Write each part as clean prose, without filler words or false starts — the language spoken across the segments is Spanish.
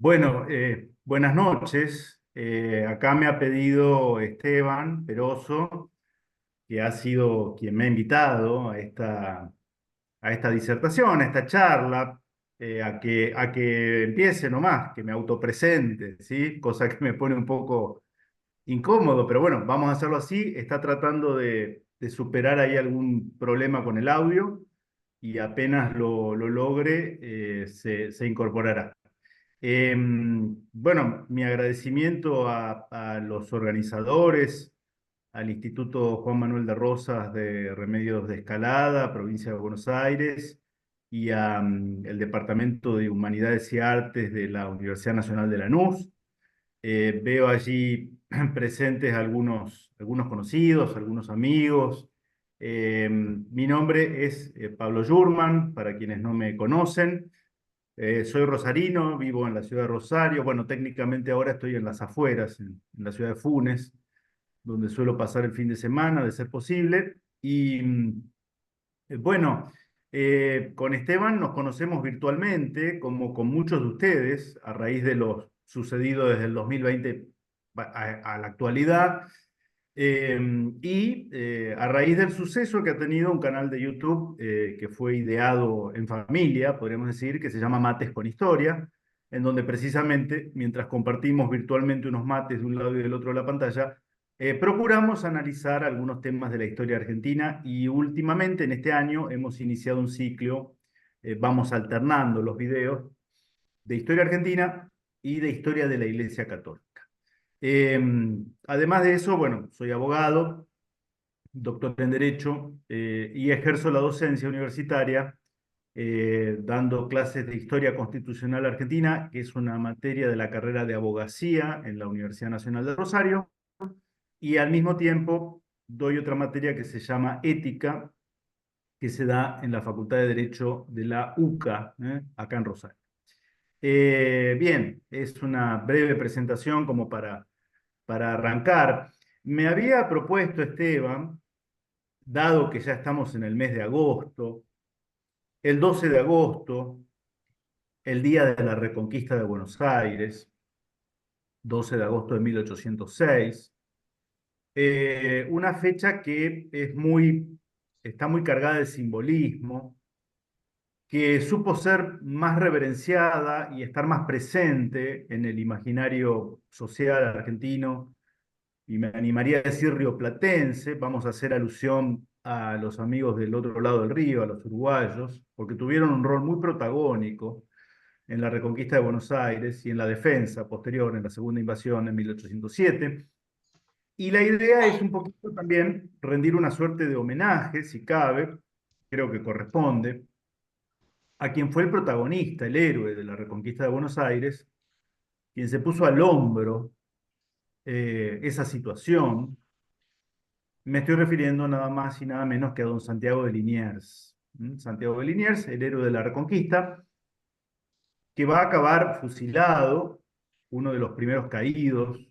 Bueno, buenas noches. Acá me ha pedido Esteban Peroso, que ha sido quien me ha invitado a esta disertación, a esta charla, a que empiece nomás, que me autopresente, ¿sí? Cosa que me pone un poco incómodo, pero bueno, vamos a hacerlo así. Está tratando de superar ahí algún problema con el audio y apenas lo logre, se incorporará. Bueno, mi agradecimiento a los organizadores, al Instituto Juan Manuel de Rosas de Remedios de Escalada, provincia de Buenos Aires, y el Departamento de Humanidades y Artes de la Universidad Nacional de Lanús. Veo allí presentes algunos conocidos, algunos amigos. Mi nombre es Pablo Yurman, para quienes no me conocen. Soy rosarino, vivo en la ciudad de Rosario. Bueno, técnicamente ahora estoy en las afueras, en la ciudad de Funes, donde suelo pasar el fin de semana, de ser posible. Y bueno, con Esteban nos conocemos virtualmente, como con muchos de ustedes, a raíz de lo sucedido desde el 2020 a la actualidad. A raíz del suceso que ha tenido un canal de YouTube que fue ideado en familia, podríamos decir, que se llama Mates con Historia, en donde precisamente, mientras compartimos virtualmente unos mates de un lado y del otro de la pantalla, procuramos analizar algunos temas de la historia argentina y últimamente en este año hemos iniciado un ciclo, vamos alternando los videos de historia argentina y de historia de la Iglesia Católica. Eh, Además de eso, bueno, soy abogado, doctor en Derecho y ejerzo la docencia universitaria dando clases de Historia Constitucional Argentina, que es una materia de la carrera de abogacía en la Universidad Nacional de Rosario, y al mismo tiempo doy otra materia que se llama Ética, que se da en la Facultad de Derecho de la UCA, acá en Rosario. Bien, es una breve presentación como para arrancar. Me había propuesto Esteban, dado que ya estamos en el mes de agosto, el 12 de agosto, el día de la Reconquista de Buenos Aires, 12 de agosto de 1806, una fecha que está muy cargada de simbolismo, que supo ser más reverenciada y estar más presente en el imaginario social argentino, y me animaría a decir rioplatense. Vamos a hacer alusión a los amigos del otro lado del río, a los uruguayos, porque tuvieron un rol muy protagónico en la reconquista de Buenos Aires y en la defensa posterior, en la segunda invasión en 1807. Y la idea es un poquito también rendir una suerte de homenaje, si cabe, creo que corresponde, a quien fue el protagonista, el héroe de la reconquista de Buenos Aires, quien se puso al hombro esa situación. Me estoy refiriendo nada más y nada menos que a don Santiago de Liniers. Santiago de Liniers, el héroe de la Reconquista, que va a acabar fusilado, uno de los primeros caídos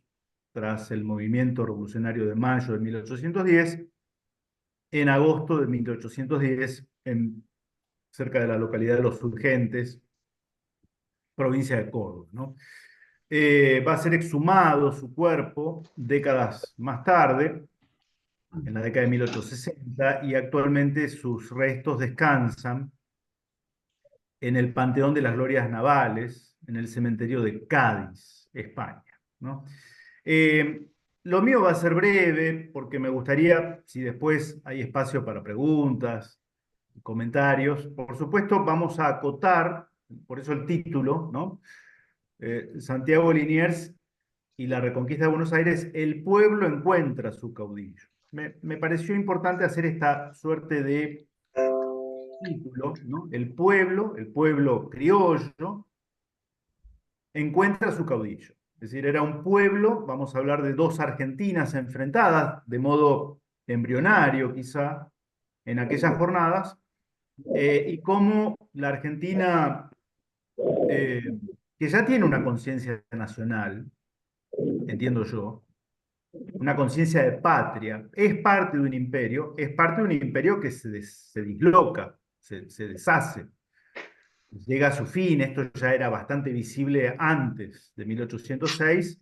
tras el movimiento revolucionario de mayo de 1810, en agosto de 1810, cerca de la localidad de Los Surgentes, provincia de Córdoba, ¿no? Va a ser exhumado su cuerpo décadas más tarde, en la década de 1860, y actualmente sus restos descansan en el Panteón de las Glorias Navales, en el cementerio de Cádiz, España, ¿no? Eh, lo mío va a ser breve porque me gustaría, si después hay espacio para preguntas, comentarios, por supuesto vamos a acotar, por eso el título, ¿no? Santiago Liniers y la Reconquista de Buenos Aires, el pueblo encuentra su caudillo. Me pareció importante hacer esta suerte de título, ¿no? El pueblo criollo, encuentra su caudillo. Es decir, era un pueblo, vamos a hablar de dos Argentinas enfrentadas, de modo embrionario quizá, en aquellas jornadas, y cómo la Argentina, eh, que ya tiene una conciencia nacional, entiendo yo, una conciencia de patria, es parte de un imperio, es parte de un imperio que se disloca, se deshace. llega a su fin. Esto ya era bastante visible antes de 1806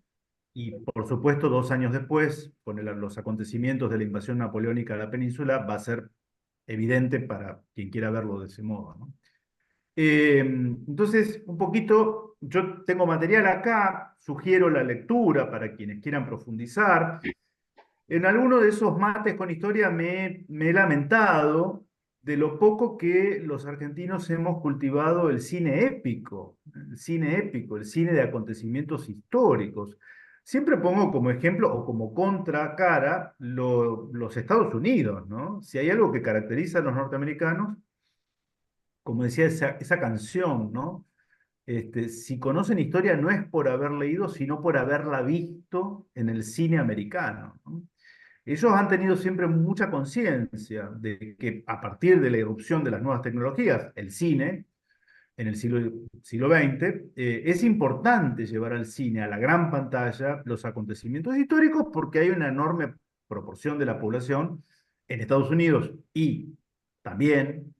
y, por supuesto, 2 años después, con los acontecimientos de la invasión napoleónica a la península, va a ser evidente para quien quiera verlo de ese modo, ¿no? Entonces, un poquito, yo tengo material acá, sugiero la lectura para quienes quieran profundizar. En alguno de esos mates con historia me he lamentado de lo poco que los argentinos hemos cultivado el cine de acontecimientos históricos. Siempre pongo como ejemplo o como contracara los Estados Unidos, ¿no? Si hay algo que caracteriza a los norteamericanos, como decía esa canción, ¿no? Si conocen historia no es por haber leído, sino por haberla visto en el cine americano, ¿no? Ellos han tenido siempre mucha conciencia de que a partir de la irrupción de las nuevas tecnologías, el cine, en el siglo XX, es importante llevar al cine, a la gran pantalla, los acontecimientos históricos porque hay una enorme proporción de la población en Estados Unidos y también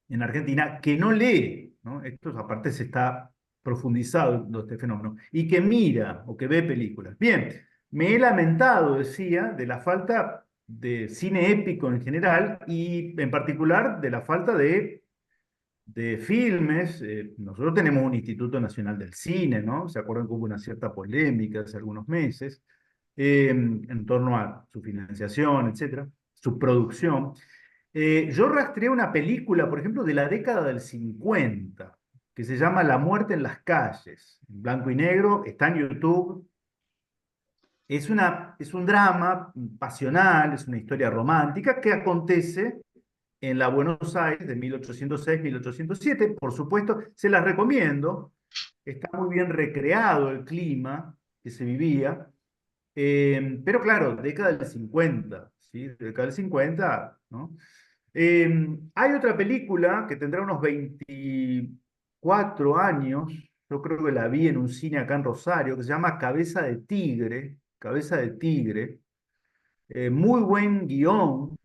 en Argentina que no lee, ¿no? Esto aparte se está profundizado este fenómeno, y que mira o que ve películas. Bien, me he lamentado, decía, de la falta de cine épico en general y en particular de la falta de filmes. Nosotros tenemos un Instituto Nacional del Cine, ¿no? ¿Se acuerdan que hubo una cierta polémica hace algunos meses en torno a su financiación, etcétera, su producción? Yo rastreé una película, por ejemplo, de la década del 50, que se llama La muerte en las calles, en blanco y negro, está en YouTube. Es un drama pasional, es una historia romántica que acontece en la Buenos Aires de 1806-1807. Por supuesto, se las recomiendo. Está muy bien recreado el clima que se vivía. Pero claro, década del 50, ¿sí? Década del 50, ¿no? Hay otra película que tendrá unos 24 años, yo creo que la vi en un cine acá en Rosario, que se llama Cabeza de Tigre. Muy buen guión,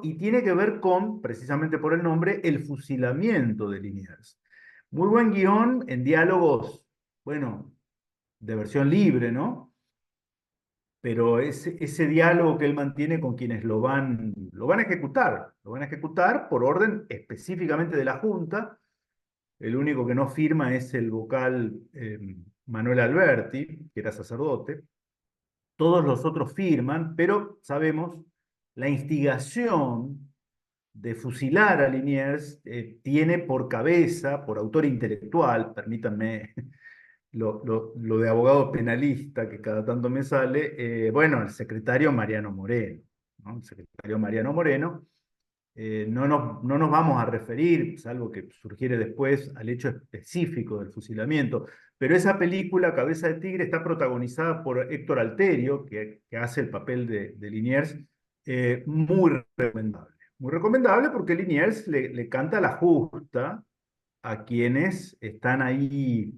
y tiene que ver con, precisamente por el nombre, el fusilamiento de Liniers. Muy buen guión en diálogos, bueno, de versión libre, ¿no? Pero ese diálogo que él mantiene con quienes lo van a ejecutar por orden específicamente de la Junta. El único que no firma es el vocal Manuel Alberti, que era sacerdote. Todos los otros firman, pero sabemos la instigación de fusilar a Liniers tiene por cabeza, por autor intelectual, permítanme lo de abogado penalista que cada tanto me sale, bueno, el secretario Mariano Moreno, ¿no? El secretario Mariano Moreno, no nos vamos a referir, salvo que surgiere después, al hecho específico del fusilamiento, pero esa película, Cabeza de Tigre, está protagonizada por Héctor Alterio, que hace el papel de Liniers, muy recomendable porque Liniers le canta la justa a quienes están ahí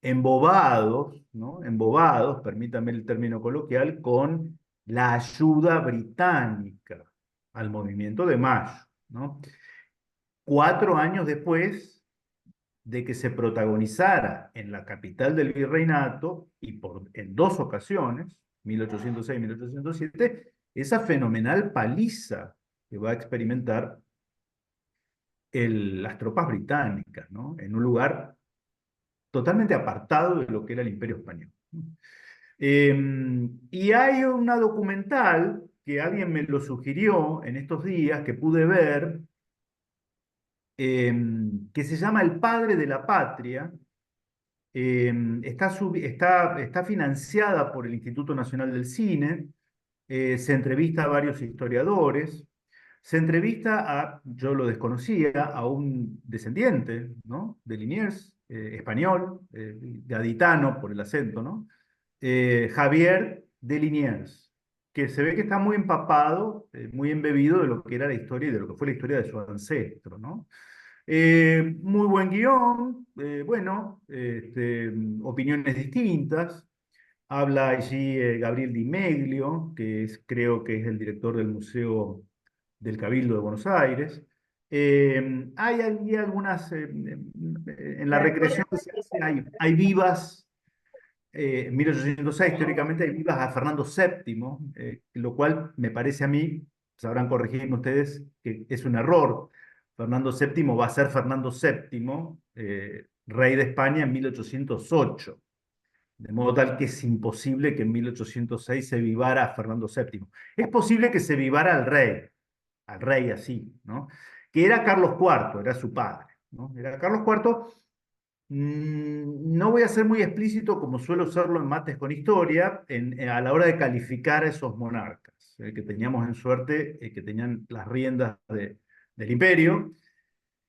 embobados, ¿no? Embobados, permítame el término coloquial, con la ayuda británica al movimiento de Mayo, ¿no? 4 años después de que se protagonizara en la capital del virreinato y en dos ocasiones, 1806 y 1807, esa fenomenal paliza que va a experimentar las tropas británicas, ¿no? En un lugar totalmente apartado de lo que era el Imperio Español. Y hay una documental que alguien me lo sugirió en estos días, que pude ver, que se llama El Padre de la Patria. Está financiada por el Instituto Nacional del Cine. Se entrevista a varios historiadores. Se entrevista yo lo desconocía, a un descendiente, ¿no? De Liniers, español, gaditano por el acento, ¿no? Javier de Liniers, que se ve que está muy empapado, muy embebido de lo que era la historia y de lo que fue la historia de su ancestro, ¿no? Muy buen guión, bueno, opiniones distintas. Habla allí Gabriel Di Meglio, creo que es el director del Museo del Cabildo de Buenos Aires. Hay algunas, en la recreación que se hace, hay vivas, en 1806 teóricamente hay vivas a Fernando VII, lo cual me parece a mí, sabrán corregirme ustedes, que es un error. Fernando VII va a ser Fernando VII, rey de España en 1808. De modo tal que es imposible que en 1806 se vivara a Fernando VII. Es posible que se vivara al rey así, ¿no? Que era Carlos IV, era su padre, ¿no? Era Carlos IV. No voy a ser muy explícito, como suelo serlo en Mates con Historia, a la hora de calificar a esos monarcas, que teníamos en suerte, que tenían las riendas del imperio,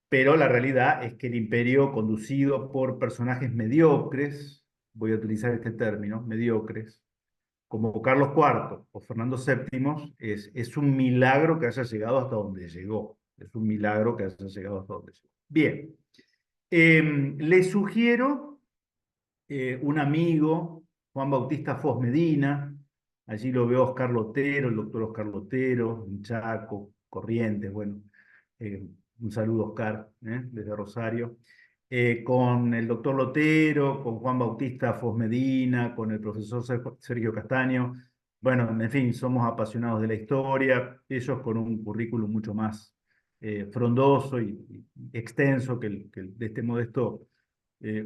pero la realidad es que el imperio conducido por personajes mediocres, voy a utilizar este término, mediocres, como Carlos IV o Fernando VII, es un milagro que haya llegado hasta donde llegó. Es un milagro que haya llegado hasta donde llegó. Bien, les sugiero un amigo, Juan Bautista Foz Medina, allí lo veo Oscar Lotero, el doctor Oscar Lotero, en Chaco, Corrientes, bueno, un saludo Oscar, desde Rosario, con el doctor Lotero, con Juan Bautista Foz Medina, con el profesor Sergio Castaño, bueno, en fin, somos apasionados de la historia, ellos con un currículum mucho más frondoso y extenso que el de este modesto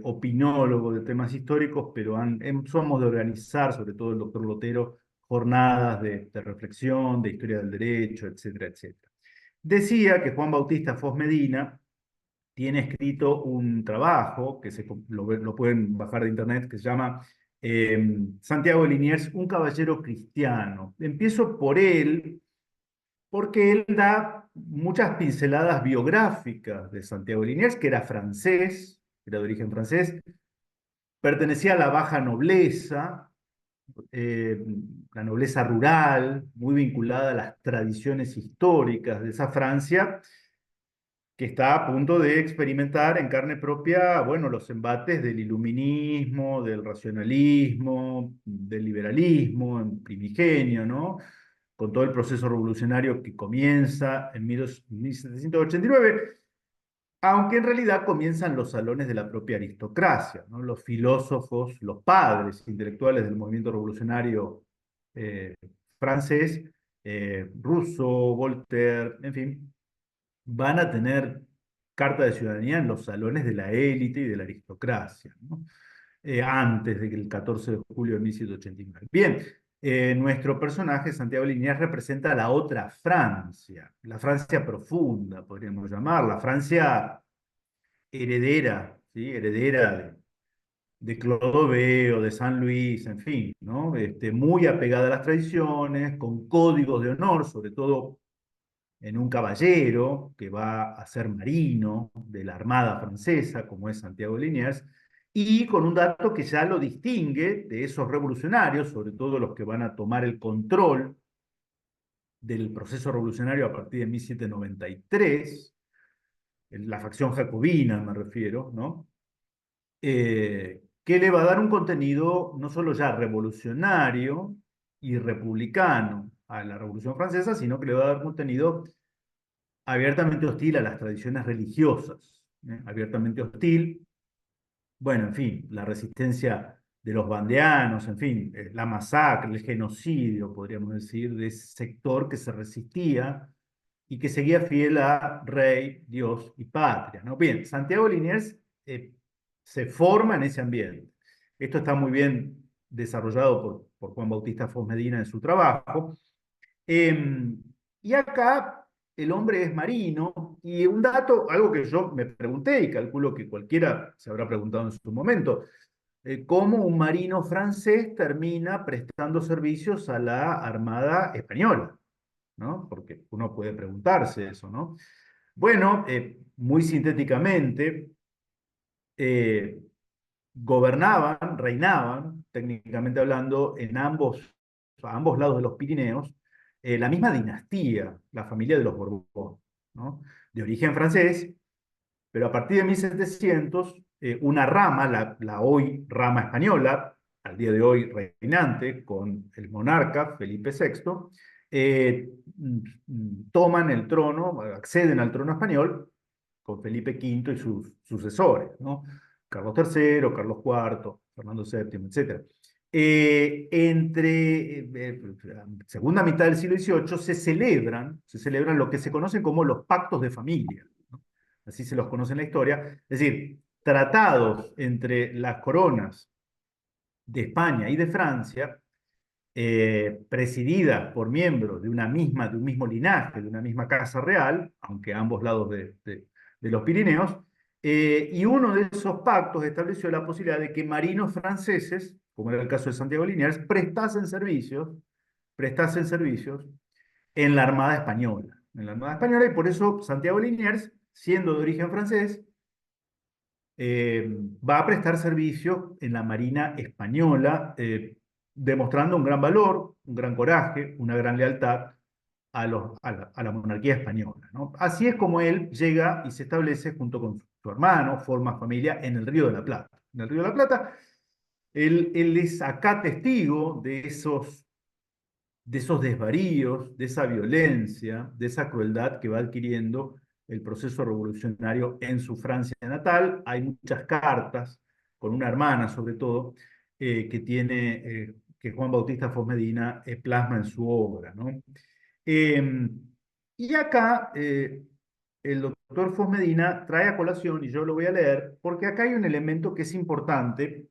opinólogo de temas históricos, pero somos de organizar, sobre todo el doctor Lotero, jornadas de reflexión, de historia del derecho, etcétera, etcétera. Decía que Juan Bautista Foz Medina tiene escrito un trabajo, que lo pueden bajar de internet, que se llama Santiago de Liniers, un caballero cristiano. Empiezo por él, porque él da muchas pinceladas biográficas de Santiago de Liniers, que era francés, era de origen francés, pertenecía a la baja nobleza, eh, la nobleza rural, muy vinculada a las tradiciones históricas de esa Francia, que está a punto de experimentar en carne propia, bueno, los embates del iluminismo, del racionalismo, del liberalismo en primigenio, ¿no? Con todo el proceso revolucionario que comienza en 1789, aunque en realidad comienzan los salones de la propia aristocracia, ¿no? Los filósofos, los padres intelectuales del movimiento revolucionario eh, francés, Rousseau, Voltaire, en fin, van a tener carta de ciudadanía en los salones de la élite y de la aristocracia, ¿no? Antes del 14 de julio de 1789. Bien, nuestro personaje, Santiago Liniers, representa la otra Francia, la Francia profunda, podríamos llamarla, Francia heredera, ¿sí? Heredera de Clodoveo, de San Luis, en fin, ¿no? Muy apegada a las tradiciones, con códigos de honor, sobre todo en un caballero que va a ser marino de la Armada Francesa, como es Santiago Liniers, y con un dato que ya lo distingue de esos revolucionarios, sobre todo los que van a tomar el control del proceso revolucionario a partir de 1793, la facción jacobina me refiero, ¿no? Que le va a dar un contenido no solo ya revolucionario y republicano a la Revolución Francesa, sino que le va a dar contenido abiertamente hostil a las tradiciones religiosas, abiertamente hostil. Bueno, en fin, la resistencia de los bandeanos, en fin, la masacre, el genocidio, podríamos decir, de ese sector que se resistía y que seguía fiel a rey, Dios y patria, ¿no? Bien, Santiago Liniers se forma en ese ambiente. Esto está muy bien desarrollado por Juan Bautista Foz Medina en su trabajo. Eh, y acá el hombre es marino, y un dato, algo que yo me pregunté y calculo que cualquiera se habrá preguntado en su momento, cómo un marino francés termina prestando servicios a la Armada Española, ¿no? Porque uno puede preguntarse eso, ¿no? Bueno, muy sintéticamente, eh, gobernaban, reinaban, técnicamente hablando, a ambos lados de los Pirineos, la misma dinastía, la familia de los Borbón, ¿no? De origen francés, pero a partir de 1700, una rama, la hoy rama española, al día de hoy reinante, con el monarca Felipe VI, toman el trono, acceden al trono español con Felipe V y sus sucesores, ¿no? Carlos III, Carlos IV, Fernando VII, etc. Segunda mitad del siglo XVIII se celebran lo que se conocen como los pactos de familia, ¿no? Así se los conoce en la historia, es decir, tratados entre las coronas de España y de Francia, presididas por miembros de un mismo linaje, de una misma casa real, aunque a ambos lados de los Pirineos, y uno de esos pactos estableció la posibilidad de que marinos franceses, como era el caso de Santiago Liniers, prestasen servicios en la Armada Española. En la Armada Española, y por eso Santiago Liniers, siendo de origen francés, va a prestar servicio en la Marina Española, demostrando un gran valor, un gran coraje, una gran lealtad a la monarquía española, ¿no? Así es como él llega y se establece junto con su hermano, forma familia en el Río de la Plata. En el Río de la Plata, él es acá testigo de esos desvaríos, de esa violencia, de esa crueldad que va adquiriendo el proceso revolucionario en su Francia natal. Hay muchas cartas, con una hermana sobre todo, que Juan Bautista Fosmedina plasma en su obra, ¿no? Eh, y acá el doctor Fosmedina trae a colación, y yo lo voy a leer, porque acá hay un elemento que es importante,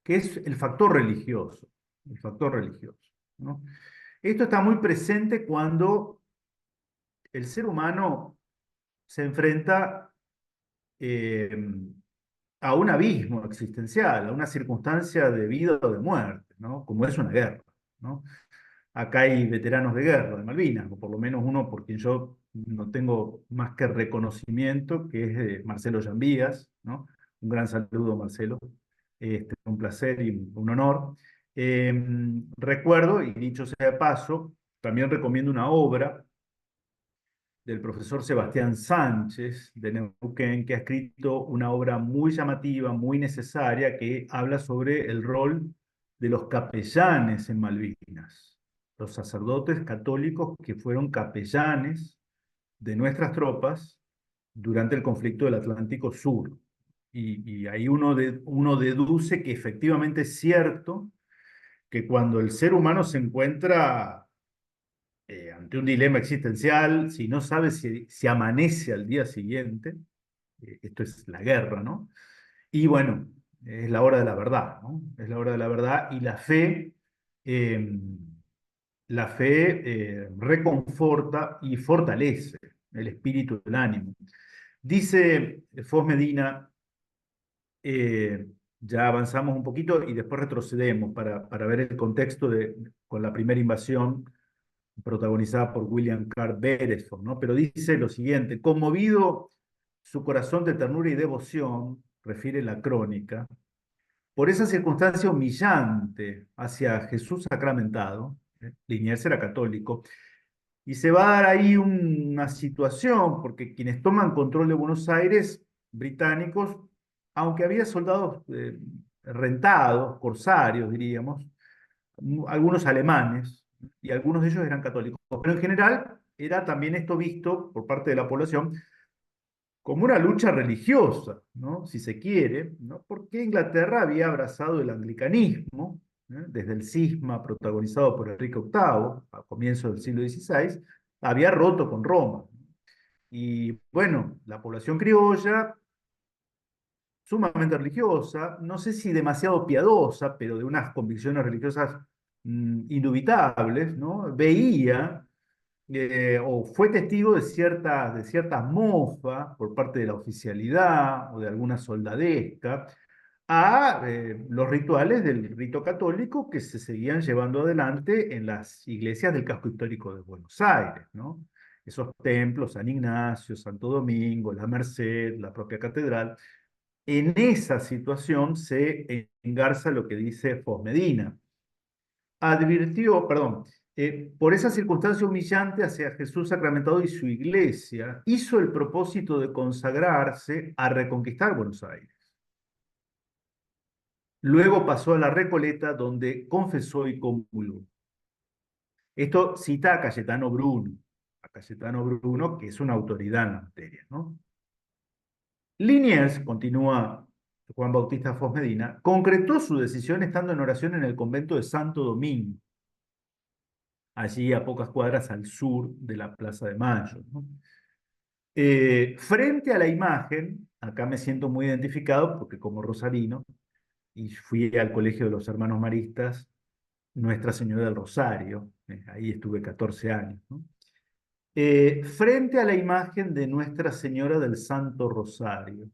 que es el factor religioso, ¿no? Esto está muy presente cuando el ser humano se enfrenta eh, a un abismo existencial, a una circunstancia de vida o de muerte, ¿no? Como es una guerra, ¿no? Acá hay veteranos de guerra, de Malvinas, o por lo menos uno por quien yo no tengo más que reconocimiento, que es Marcelo Llambías, ¿no? Un gran saludo, Marcelo. Un placer y un honor. Recuerdo, y dicho sea de paso, también recomiendo una obra del profesor Sebastián Sánchez de Neuquén, que ha escrito una obra muy llamativa, muy necesaria, que habla sobre el rol de los capellanes en Malvinas, los sacerdotes católicos que fueron capellanes de nuestras tropas durante el conflicto del Atlántico Sur. Y ahí uno deduce que efectivamente es cierto que cuando el ser humano se encuentra ante un dilema existencial, si no sabe si amanece al día siguiente, esto es la guerra, ¿no? Y bueno, es la hora de la verdad, ¿no? Es la hora de la verdad y eh, la fe reconforta y fortalece el espíritu, el ánimo. Dice Fos Medina, eh, ya avanzamos un poquito y después retrocedemos para ver el contexto con la primera invasión protagonizada por William Carr Beresford, ¿no? Pero dice lo siguiente: conmovido su corazón de ternura y devoción, refiere la crónica, por esa circunstancia humillante hacia Jesús sacramentado. Liniers era católico, y se va a dar ahí una situación, porque quienes toman control de Buenos Aires, británicos, aunque había soldados rentados, corsarios, diríamos, algunos alemanes, y algunos de ellos eran católicos, pero en general era también esto visto por parte de la población como una lucha religiosa, ¿no? Si se quiere, ¿no? Porque Inglaterra había abrazado el anglicanismo, desde el cisma protagonizado por Enrique VIII a comienzos del siglo XVI, había roto con Roma. Y bueno, la población criolla, sumamente religiosa, no sé si demasiado piadosa, pero de unas convicciones religiosas indubitables, ¿no? Veía o fue testigo de cierta mofa por parte de la oficialidad o de alguna soldadesca a los rituales del rito católico que se seguían llevando adelante en las iglesias del casco histórico de Buenos Aires, ¿no? Esos templos, San Ignacio, Santo Domingo, la Merced, la propia catedral. En esa situación se engarza lo que dice Fosmedina. Advirtió, perdón, por esa circunstancia humillante hacia Jesús sacramentado y su iglesia, hizo el propósito de consagrarse a reconquistar Buenos Aires. Luego pasó a la Recoleta, donde confesó y comulgó. Esto cita a Cayetano Bruno, que es una autoridad en la materia, ¿no? Liniers, continúa Juan Bautista Fos Medina, concretó su decisión estando en oración en el convento de Santo Domingo, allí a pocas cuadras al sur de la Plaza de Mayo, ¿no? Frente a la imagen, acá me siento muy identificado porque como rosarino, y fui al Colegio de los Hermanos Maristas, Nuestra Señora del Rosario, ahí estuve 14 años, ¿no? Frente a la imagen de Nuestra Señora del Santo Rosario,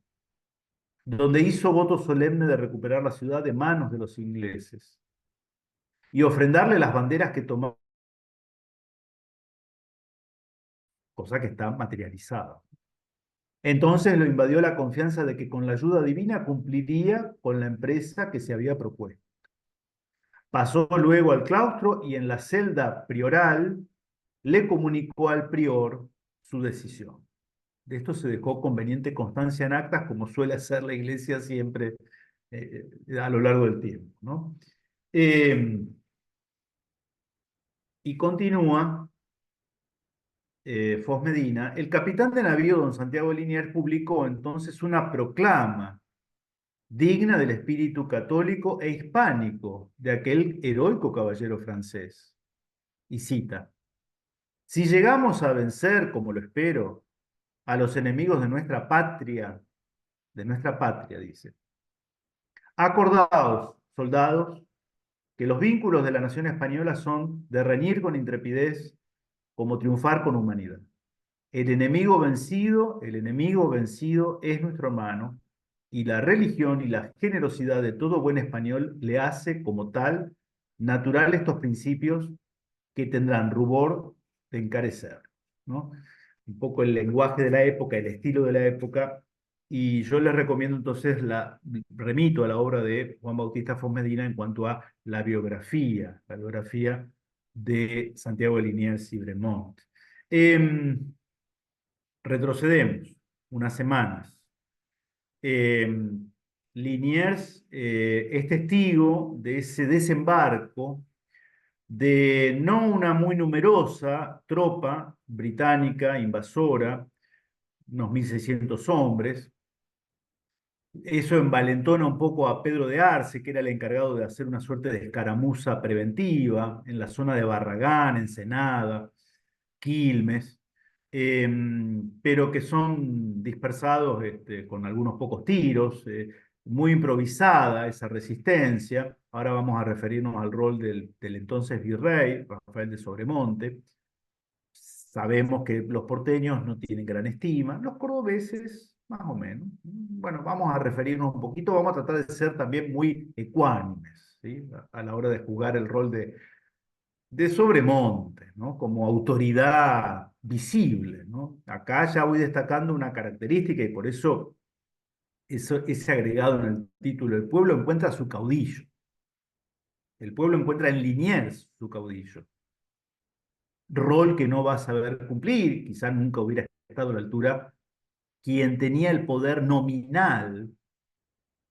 donde hizo voto solemne de recuperar la ciudad de manos de los ingleses y ofrendarle las banderas que tomaba, cosa que está materializada. Entonces lo invadió la confianza de que con la ayuda divina cumpliría con la empresa que se había propuesto. Pasó luego al claustro y en la celda prioral le comunicó al prior su decisión. De esto se dejó conveniente constancia en actas, como suele hacer la Iglesia siempre a lo largo del tiempo, ¿no? Y continúa Fos Medina, el capitán de navío don Santiago Liniers publicó entonces una proclama digna del espíritu católico e hispánico de aquel heroico caballero francés. Y cita, si llegamos a vencer, como lo espero, a los enemigos de nuestra patria, dice, acordaos, soldados, que los vínculos de la nación española son de reñir con intrepidez como triunfar con humanidad. El enemigo vencido es nuestro hermano, y la religión y la generosidad de todo buen español le hace, como tal, natural estos principios que tendrán rubor de encarecer, ¿no? Un poco el lenguaje de la época, el estilo de la época, y yo les recomiendo entonces, remito a la obra de Juan Bautista Fos Medina en cuanto a la biografía de Santiago de Liniers y Bremont. Retrocedemos unas semanas. Liniers es testigo de ese desembarco de no una muy numerosa tropa británica invasora, unos 1.600 hombres. Eso envalentona un poco a Pedro de Arce, que era el encargado de hacer una suerte de escaramuza preventiva en la zona de Barragán, Ensenada, Quilmes, pero que son dispersados con algunos pocos tiros, muy improvisada esa resistencia. Ahora vamos a referirnos al rol del entonces virrey, Rafael de Sobremonte. Sabemos que los porteños no tienen gran estima, los cordobeses más o menos. Bueno, vamos a referirnos un poquito, vamos a tratar de ser también muy ecuánimes, ¿sí? A la hora de jugar el rol de Sobremonte, ¿no? Como autoridad visible, ¿no? Acá ya voy destacando una característica y por eso ese agregado en el título, el pueblo encuentra su caudillo, el pueblo encuentra en Liniers su caudillo, rol que no va a saber cumplir, quizás nunca hubiera estado a la altura quien tenía el poder nominal,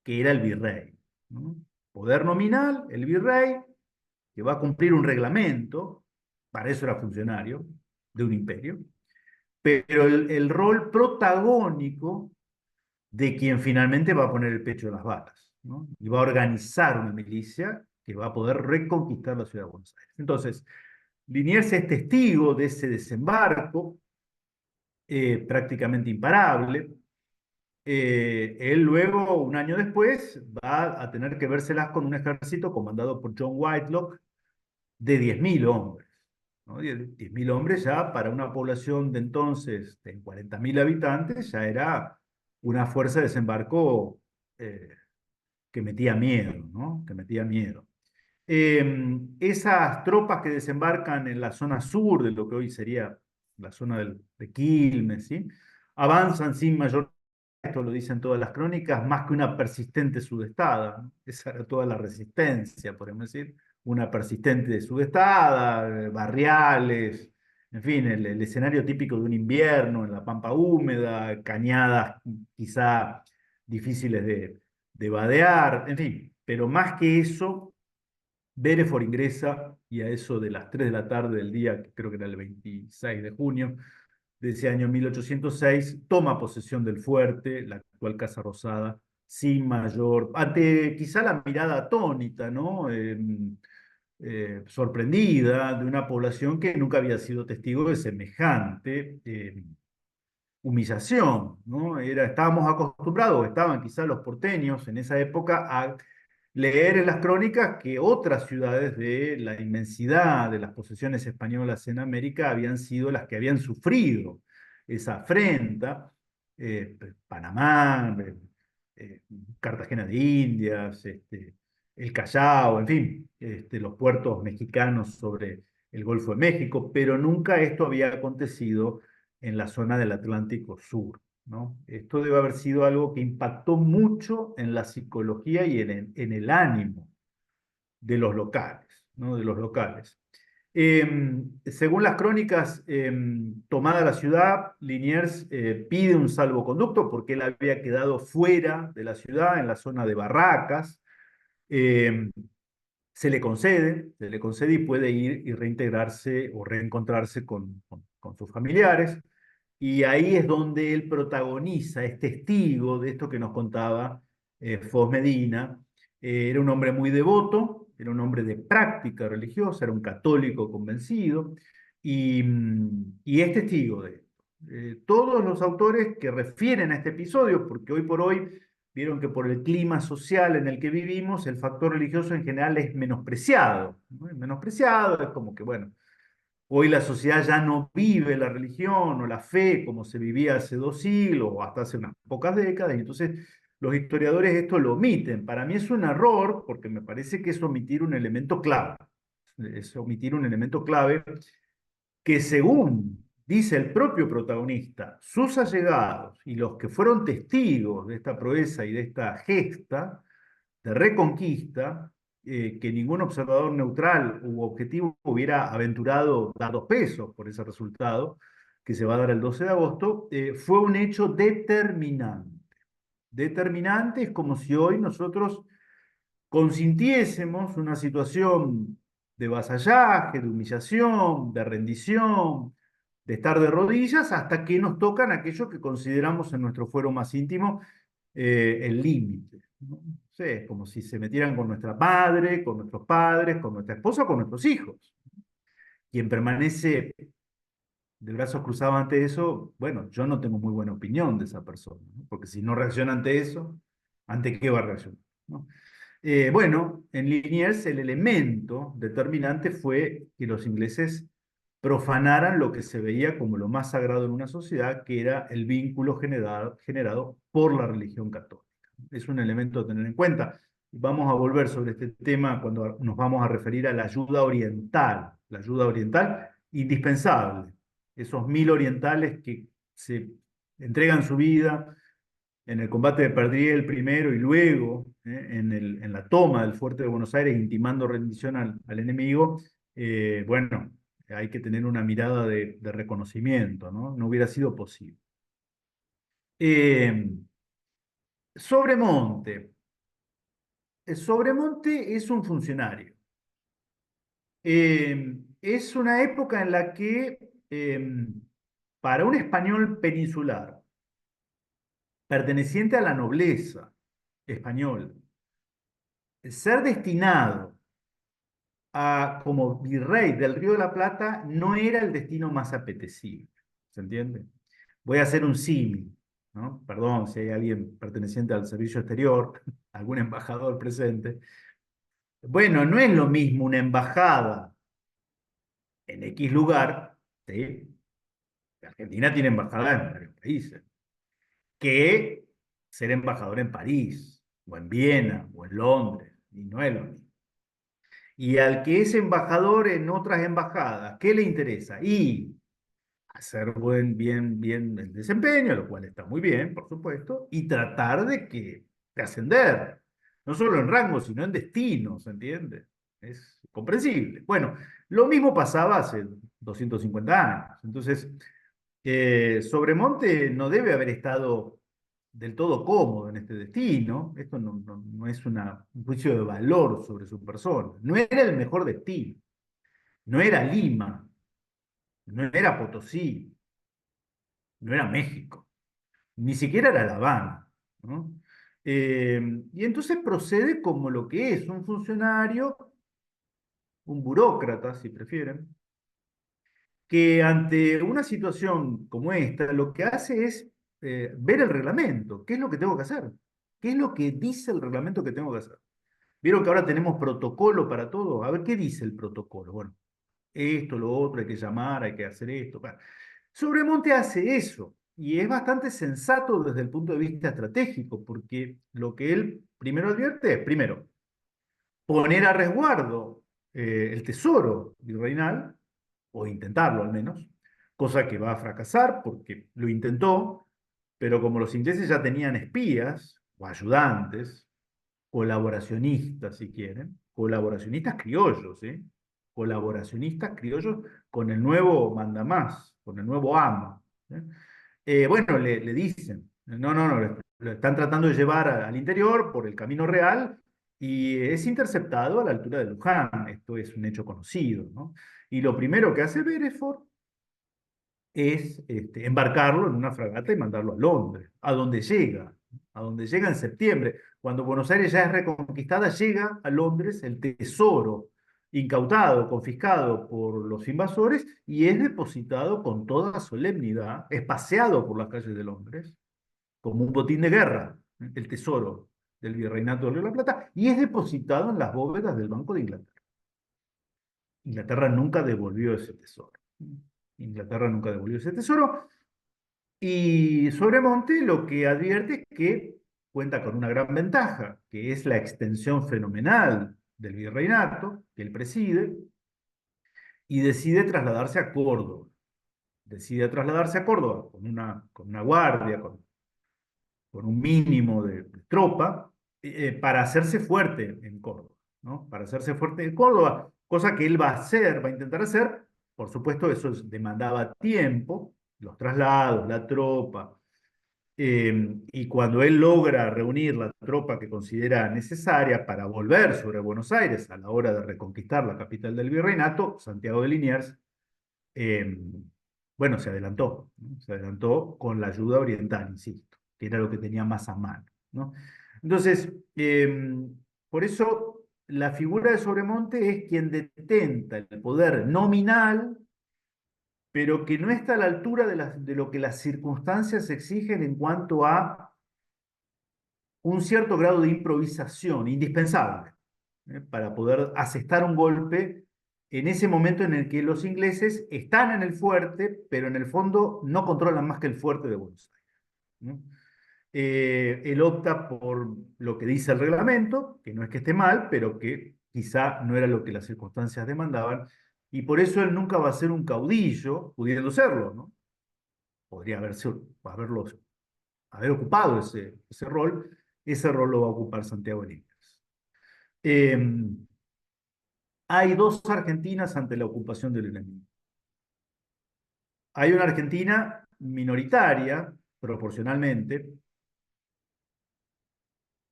que era el virrey, ¿no? Poder nominal, el virrey, que va a cumplir un reglamento, para eso era funcionario de un imperio, pero el rol protagónico de quien finalmente va a poner el pecho en las balas, ¿no? Y va a organizar una milicia que va a poder reconquistar la ciudad de Buenos Aires. Entonces, Liniers es testigo de ese desembarco prácticamente imparable. Él luego, un año después, va a tener que vérselas con un ejército comandado por John Whitelock de 10.000 hombres, ¿no? 10.000 hombres ya para una población de entonces de 40.000 habitantes ya era una fuerza de desembarco que metía miedo, ¿no? Que metía miedo. Esas tropas que desembarcan en la zona sur de lo que hoy sería la zona de Quilmes, ¿sí? Avanzan sin mayor, esto lo dicen todas las crónicas, más que una persistente sudestada, ¿no? Esa era toda la resistencia, podemos decir, una persistente sudestada, barriales, en fin, el escenario típico de un invierno en la pampa húmeda, cañadas quizá difíciles de vadear, en fin, pero más que eso, Dereford ingresa y a eso de las 3 de la tarde del día, que creo que era el 26 de junio de ese año 1806, toma posesión del fuerte, la actual Casa Rosada, sin mayor, ante quizá la mirada atónita, ¿no? Sorprendida de una población que nunca había sido testigo de semejante humillación, ¿no? Estábamos acostumbrados, estaban quizás los porteños en esa época a leer en las crónicas que otras ciudades de la inmensidad de las posesiones españolas en América habían sido las que habían sufrido esa afrenta, Panamá, eh, Cartagena de Indias, el Callao, en fin, los puertos mexicanos sobre el Golfo de México, pero nunca esto había acontecido en la zona del Atlántico Sur, ¿no? Esto debe haber sido algo que impactó mucho en la psicología y en el ánimo de los locales, ¿no? De los locales. Según las crónicas, tomada la ciudad, Liniers pide un salvoconducto porque él había quedado fuera de la ciudad, en la zona de Barracas. Eh, se le concede y puede ir y reintegrarse o reencontrarse con sus familiares. Y ahí es donde él protagoniza, es testigo de esto que nos contaba Foz Medina. Era un hombre muy devoto, era un hombre de práctica religiosa, era un católico convencido y es testigo de esto. Todos los autores que refieren a este episodio, porque hoy por hoy vieron que por el clima social en el que vivimos, el factor religioso en general es menospreciado, ¿no? Es menospreciado, es como que, bueno, hoy la sociedad ya no vive la religión o la fe como se vivía hace 2 siglos o hasta hace unas pocas décadas, y entonces los historiadores esto lo omiten. Para mí es un error porque me parece que es omitir un elemento clave. Es omitir un elemento clave que según dice el propio protagonista, sus allegados y los que fueron testigos de esta proeza y de esta gesta de reconquista, que ningún observador neutral u objetivo hubiera aventurado dar 2 pesos por ese resultado que se va a dar el 12 de agosto, fue un hecho determinante. Determinante es como si hoy nosotros consintiésemos una situación de vasallaje, de humillación, de rendición, de estar de rodillas, hasta que nos tocan aquellos que consideramos en nuestro fuero más íntimo el límite, ¿no? Sí, es como si se metieran con nuestra madre, con nuestros padres, con nuestra esposa, con nuestros hijos. Quien permanece de brazos cruzados ante eso, bueno, yo no tengo muy buena opinión de esa persona, ¿no? Porque si no reacciona ante eso, ¿ante qué va a reaccionar? ¿No? Bueno, en Liniers el elemento determinante fue que los ingleses profanaran lo que se veía como lo más sagrado en una sociedad, que era el vínculo generado por la religión católica. Es un elemento a tener en cuenta. Vamos a volver sobre este tema cuando nos vamos a referir a la ayuda oriental indispensable. Esos 1000 orientales que se entregan su vida en el combate de Perdriel primero y luego en la toma del fuerte de Buenos Aires, intimando rendición al enemigo, bueno, hay que tener una mirada de reconocimiento, ¿no? No hubiera sido posible. Eh, Sobremonte. Sobremonte es un funcionario. Es una época en la que para un español peninsular, perteneciente a la nobleza española, ser destinado como virrey del Río de la Plata no era el destino más apetecible. ¿Se entiende? Voy a hacer un símil, ¿no? Perdón si hay alguien perteneciente al servicio exterior, algún embajador presente. Bueno, no es lo mismo una embajada en X lugar, ¿sí? Argentina tiene embajada en varios países, que ser embajador en París, o en Viena, o en Londres, y no es lo mismo. Y al que es embajador en otras embajadas, ¿qué le interesa? Y hacer bien el desempeño, lo cual está muy bien, por supuesto, y tratar de ascender, no solo en rango, sino en destino, ¿se entiende? Es comprensible. Bueno, lo mismo pasaba hace 250 años. Entonces, Sobremonte no debe haber estado del todo cómodo en este destino. Esto no es un juicio de valor sobre su persona. No era el mejor destino, no era Lima, no era Potosí, no era México, ni siquiera era La Habana, ¿no? Y entonces procede como lo que es un funcionario, un burócrata, si prefieren, que ante una situación como esta, lo que hace es ver el reglamento. ¿Qué es lo que tengo que hacer? ¿Qué es lo que dice el reglamento que tengo que hacer? Vieron que ahora tenemos protocolo para todo. A ver, ¿qué dice el protocolo? Bueno, esto, lo otro, hay que llamar, hay que hacer esto. Bueno, Sobremonte hace eso y es bastante sensato desde el punto de vista estratégico, porque lo que él primero advierte es, primero, poner a resguardo el tesoro virreinal, o intentarlo al menos, cosa que va a fracasar porque lo intentó, pero como los ingleses ya tenían espías o ayudantes, colaboracionistas si quieren, colaboracionistas criollos, ¿eh? Colaboracionistas criollos con el nuevo mandamás, con el nuevo amo. ¿Eh? Bueno, le dicen, no, lo están tratando de llevar al interior por el camino real y es interceptado a la altura de Luján. Esto es un hecho conocido, ¿no? Y lo primero que hace Beresford es embarcarlo en una fragata y mandarlo a Londres, a donde llega en septiembre. Cuando Buenos Aires ya es reconquistada, llega a Londres el tesoro incautado, confiscado por los invasores y es depositado con toda solemnidad, es paseado por las calles de Londres como un botín de guerra, el tesoro del Virreinato de Río de la Plata, y es depositado en las bóvedas del Banco de Inglaterra. Inglaterra nunca devolvió ese tesoro. Inglaterra nunca devolvió ese tesoro. Y Sobremonte lo que advierte es que cuenta con una gran ventaja, que es la extensión fenomenal del virreinato que él preside, y decide trasladarse a Córdoba. Decide trasladarse a Córdoba con una guardia, con un mínimo de tropa, para hacerse fuerte en Córdoba, ¿no? Para hacerse fuerte en Córdoba, cosa que él va a hacer, va a intentar hacer. Por supuesto, eso demandaba tiempo, los traslados, la tropa. Y cuando él logra reunir la tropa que considera necesaria para volver sobre Buenos Aires a la hora de reconquistar la capital del virreinato, Santiago de Liniers, eh, bueno, se adelantó, ¿no? Se adelantó con la ayuda oriental, insisto, que era lo que tenía más a mano, ¿no? Entonces, por eso la figura de Sobremonte es quien detenta el poder nominal, pero que no está a la altura de lo que las circunstancias exigen en cuanto a un cierto grado de improvisación indispensable, para poder asestar un golpe en ese momento en el que los ingleses están en el fuerte, pero en el fondo no controlan más que el fuerte de Buenos Aires, ¿no? Él opta por lo que dice el reglamento, que no es que esté mal, pero que quizá no era lo que las circunstancias demandaban, y por eso él nunca va a ser un caudillo, pudiendo serlo, ¿no? Podría haber ocupado ese rol lo va a ocupar Santiago Níquez. Eh, Hay dos Argentinas ante la ocupación del enemigo. Hay una Argentina minoritaria, proporcionalmente,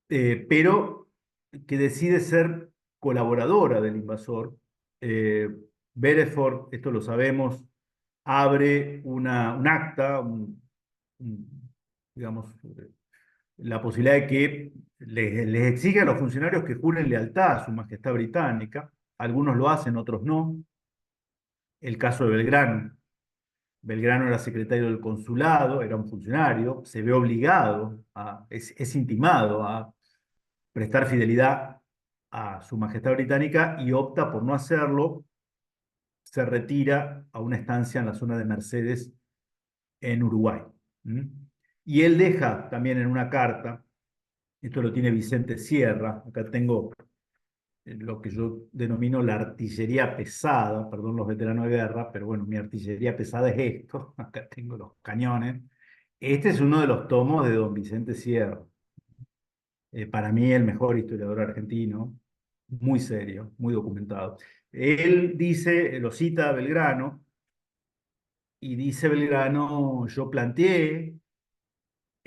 pero que decide ser colaboradora del invasor. Eh, Beresford, esto lo sabemos, abre un acta, digamos, la posibilidad de que les exige a los funcionarios que juren lealtad a su majestad británica. Algunos lo hacen, otros no. El caso de Belgrano. Belgrano era secretario del consulado, era un funcionario, se ve obligado, es intimado a prestar fidelidad a su majestad británica y opta por no hacerlo, se retira a una estancia en la zona de Mercedes, en Uruguay. ¿Mm? Y él deja también en una carta, esto lo tiene Vicente Sierra, acá tengo lo que yo denomino la artillería pesada, perdón los veteranos de guerra, pero bueno, mi artillería pesada es esto, acá tengo los cañones. Este es uno de los tomos de don Vicente Sierra, para mí el mejor historiador argentino, muy serio, muy documentado. Él dice, lo cita a Belgrano, y dice Belgrano, yo planteé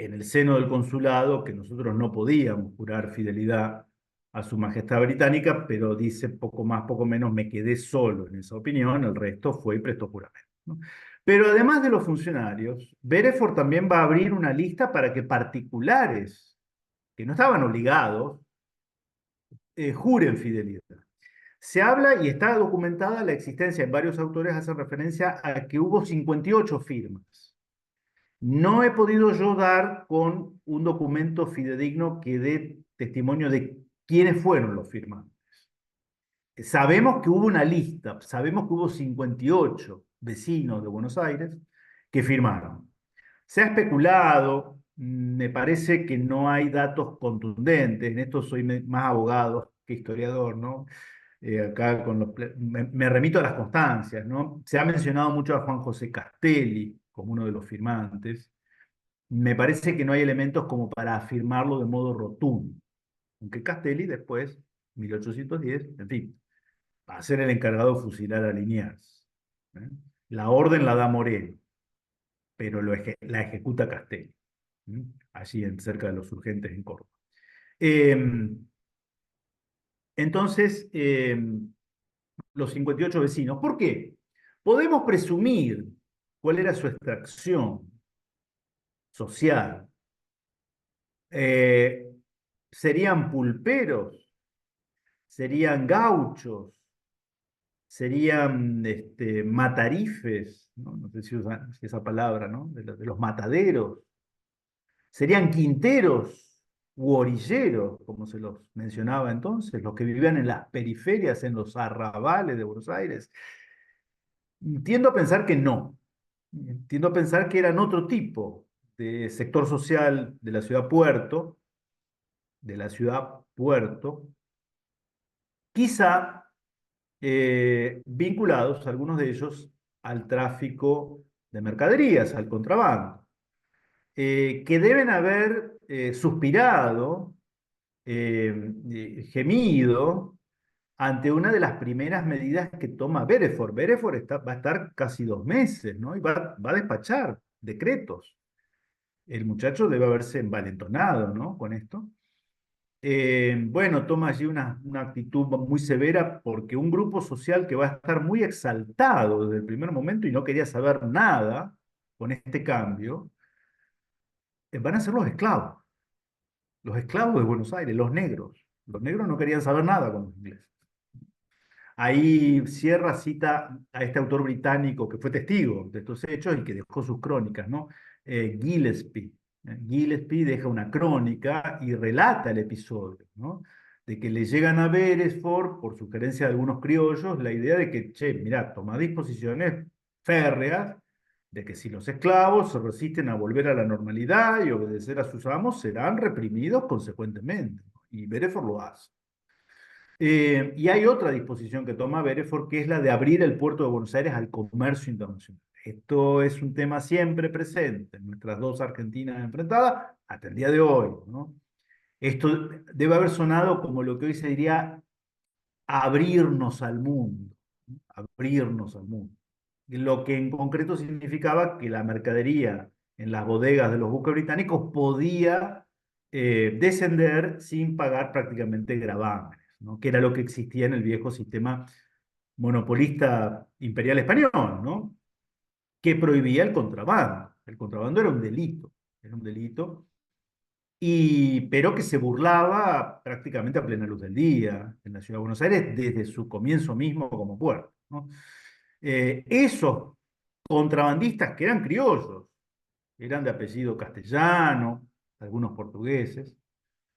en el seno del consulado que nosotros no podíamos jurar fidelidad a su majestad británica, pero dice poco más, poco menos, me quedé solo en esa opinión, el resto fue y prestó juramento, ¿no? Pero además de los funcionarios, Bereford también va a abrir una lista para que particulares que no estaban obligados juren fidelidad. Se habla y está documentada la existencia, en varios autores hace referencia a que hubo 58 firmas. No he podido yo dar con un documento fidedigno que dé testimonio de quiénes fueron los firmantes. Sabemos que hubo una lista, sabemos que hubo 58 vecinos de Buenos Aires que firmaron. Se ha especulado, me parece que no hay datos contundentes, en esto soy más abogado que historiador, ¿no? Acá me remito a las constancias, ¿no? Se ha mencionado mucho a Juan José Castelli como uno de los firmantes. Me parece que no hay elementos como para afirmarlo de modo rotundo, aunque Castelli después, 1810, en fin, va a ser el encargado de fusilar a Liniers, ¿eh? La orden la da Moreno, pero la ejecuta Castelli, ¿eh? Allí cerca de los Urgentes en Córdoba. Eh, entonces, los 58 vecinos, ¿por qué? Podemos presumir cuál era su extracción social. Eh, ¿Serían pulperos? ¿Serían gauchos? ¿Serían matarifes? ¿No? No sé si usan esa palabra, ¿no? De los mataderos. ¿Serían quinteros u orilleros, como se los mencionaba entonces, los que vivían en las periferias, en los arrabales de Buenos Aires? Tiendo a pensar que no. Tiendo a pensar que eran otro tipo de sector social de la ciudad puerto, quizá vinculados, algunos de ellos, al tráfico de mercaderías, al contrabando, que deben haber suspirado, gemido, ante una de las primeras medidas que toma Bereford. Bereford va a estar casi 2 meses, ¿no? Y va a despachar decretos. El muchacho debe haberse envalentonado, ¿no? Con esto. Bueno, toma allí una actitud muy severa porque un grupo social que va a estar muy exaltado desde el primer momento y no quería saber nada con este cambio, van a ser los esclavos de Buenos Aires, los negros. Los negros no querían saber nada con los ingleses. Ahí Sierra cita a este autor británico que fue testigo de estos hechos y que dejó sus crónicas, ¿no? Gillespie. Gillespie deja una crónica y relata el episodio, ¿no? De que le llegan a Beresford, por sugerencia de algunos criollos, la idea de que, che, mirá, toma disposiciones férreas de que si los esclavos se resisten a volver a la normalidad y obedecer a sus amos, serán reprimidos consecuentemente, ¿no? Y Beresford lo hace. Y hay otra disposición que toma Bereford, que es la de abrir el puerto de Buenos Aires al comercio internacional. Esto es un tema siempre presente en nuestras dos Argentinas enfrentadas hasta el día de hoy, ¿no? Esto debe haber sonado como lo que hoy se diría abrirnos al mundo, ¿no? Abrirnos al mundo. Lo que en concreto significaba que la mercadería en las bodegas de los buques británicos podía descender sin pagar prácticamente gravamen, ¿no? Que era lo que existía en el viejo sistema monopolista imperial español, ¿no? Que prohibía el contrabando. El contrabando era un delito, pero que se burlaba prácticamente a plena luz del día en la ciudad de Buenos Aires desde su comienzo mismo como puerto, ¿no? Esos contrabandistas que eran criollos, eran de apellido castellano, algunos portugueses,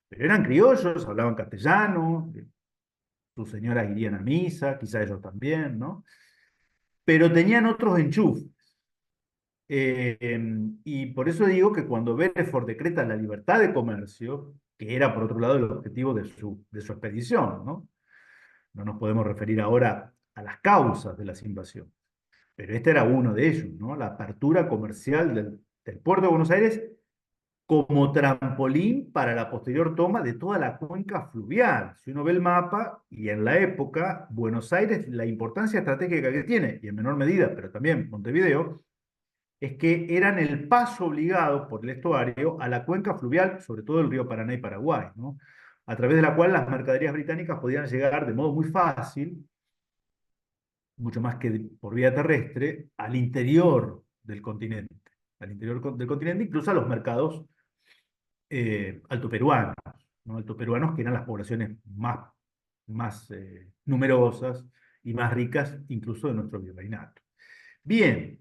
pero eran criollos, hablaban castellano, sus señoras irían a misa, quizá ellos también, ¿no? Pero tenían otros enchufes. Y por eso digo que cuando Belfort decreta la libertad de comercio, que era por otro lado el objetivo de su expedición, ¿no? No nos podemos referir ahora a las causas de las invasiones, pero este era uno de ellos, ¿no? La apertura comercial del puerto de Buenos Aires como trampolín para la posterior toma de toda la cuenca fluvial. Si uno ve el mapa, y en la época, Buenos Aires, la importancia estratégica que tiene, y en menor medida, pero también Montevideo, es que eran el paso obligado por el estuario a la cuenca fluvial, sobre todo el río Paraná y Paraguay, ¿no? A través de la cual las mercaderías británicas podían llegar de modo muy fácil, mucho más que por vía terrestre, al interior del continente, del continente, incluso a los mercados altoperuanos, ¿no? Altoperuanos que eran las poblaciones más numerosas y más ricas incluso de nuestro virreinato. Bien,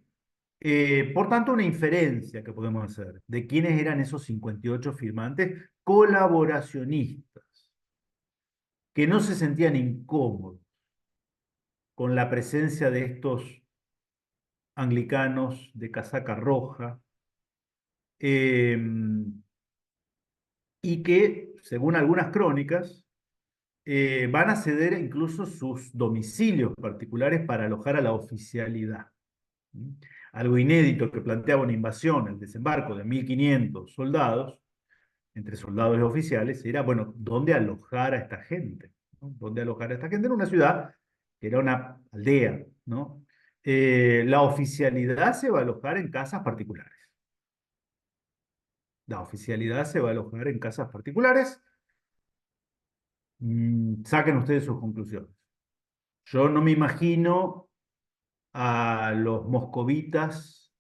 por tanto, una inferencia que podemos hacer de quiénes eran esos 58 firmantes colaboracionistas, que no se sentían incómodos con la presencia de estos anglicanos de casaca roja, eh, y que, según algunas crónicas, van a ceder incluso sus domicilios particulares para alojar a la oficialidad. ¿Mm? Algo inédito que planteaba una invasión, el desembarco de 1.500 soldados, entre soldados y oficiales, era, bueno, ¿dónde alojar a esta gente? ¿No? ¿Dónde alojar a esta gente? En una ciudad que era una aldea, ¿no? La oficialidad se va a alojar en casas particulares. La oficialidad se va a alojar en casas particulares. Saquen ustedes sus conclusiones. Yo no me imagino a los moscovitas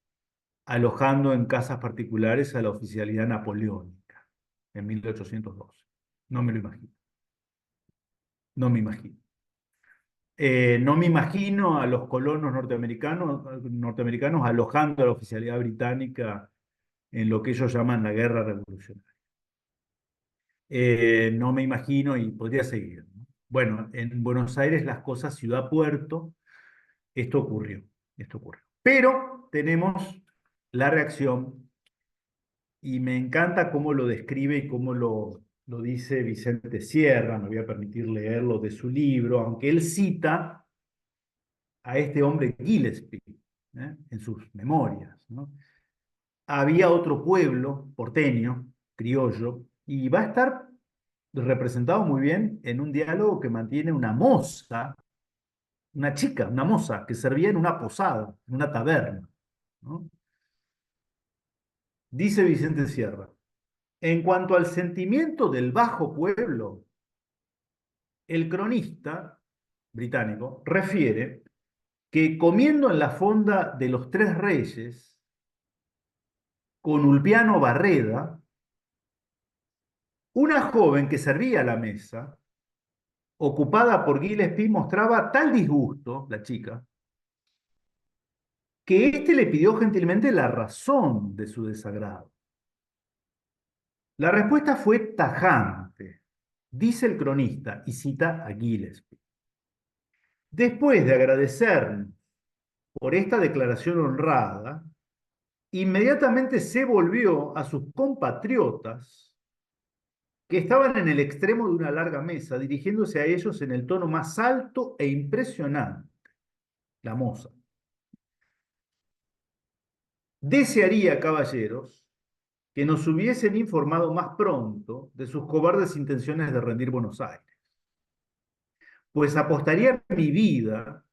alojando en casas particulares a la oficialidad napoleónica en 1812. No me lo imagino. No me imagino. No me imagino a los colonos norteamericanos alojando a la oficialidad británica en lo que ellos llaman la guerra revolucionaria. No me imagino y podría seguir, ¿no? Bueno, en Buenos Aires las cosas ciudad-puerto, esto ocurrió, esto ocurrió. Pero tenemos la reacción y me encanta cómo lo describe y cómo lo dice Vicente Sierra, me voy a permitir leerlo de su libro, aunque él cita a este hombre Gillespie, en sus memorias, ¿no? Había otro pueblo porteño, criollo, y va a estar representado muy bien en un diálogo que mantiene una moza, una chica, una moza, que servía en una posada, en una taberna, ¿no? Dice Vicente Sierra, en cuanto al sentimiento del bajo pueblo, el cronista británico refiere que comiendo en la fonda de los Tres Reyes, con Ulpiano Barreda, una joven que servía a la mesa, ocupada por Gillespie, mostraba tal disgusto, la chica, que éste le pidió gentilmente la razón de su desagrado. La respuesta fue tajante, dice el cronista, y cita a Gillespie. Después de agradecernos por esta declaración honrada, inmediatamente se volvió a sus compatriotas que estaban en el extremo de una larga mesa, dirigiéndose a ellos en el tono más alto e impresionante, la moza. Desearía, caballeros, que nos hubiesen informado más pronto de sus cobardes intenciones de rendir Buenos Aires, pues apostaría mi vida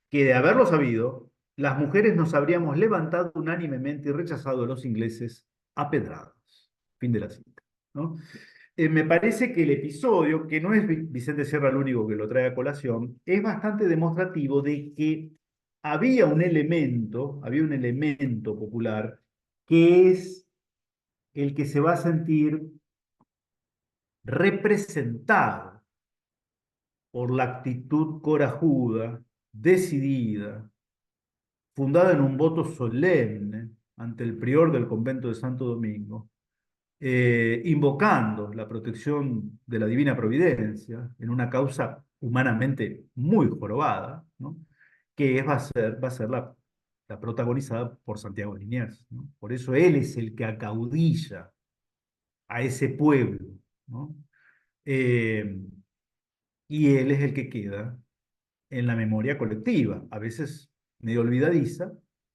que de haberlo sabido, las mujeres nos habríamos levantado unánimemente y rechazado a los ingleses a pedradas. Fin de la cita, ¿no? Me parece que el episodio, que no es Vicente Sierra el único que lo trae a colación, es bastante demostrativo de que había un elemento popular que es el que se va a sentir representado por la actitud corajuda, decidida, fundada en un voto solemne ante el prior del convento de Santo Domingo, invocando la protección de la divina providencia en una causa humanamente muy jorobada, ¿no? Que va a ser la protagonizada por Santiago Liniers, ¿no? Por eso él es el que acaudilla a ese pueblo, ¿no? Eh, y él es el que queda en la memoria colectiva, a veces medio olvidadiza,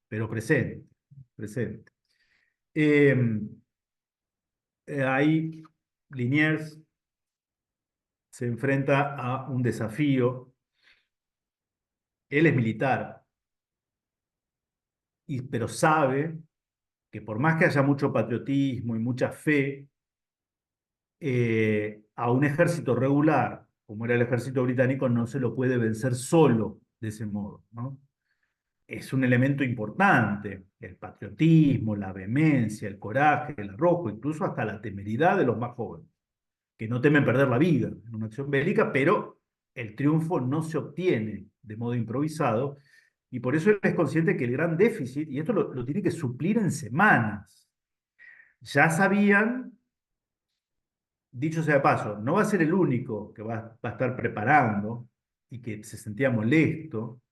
pero presente, presente. Eh, Ahí Liniers se enfrenta a un desafío. Él es militar, pero sabe que por más que haya mucho patriotismo y mucha fe, a un ejército regular, como era el ejército británico, no se lo puede vencer solo de ese modo, ¿no? Es un elemento importante, el patriotismo, la vehemencia, el coraje, el arrojo, incluso hasta la temeridad de los más jóvenes, que no temen perder la vida en una acción bélica, pero el triunfo no se obtiene de modo improvisado, y por eso él es consciente que el gran déficit, y esto lo tiene que suplir en semanas, ya sabían, dicho sea de paso, no va a ser el único que va a estar preparando y que se sentía molesto.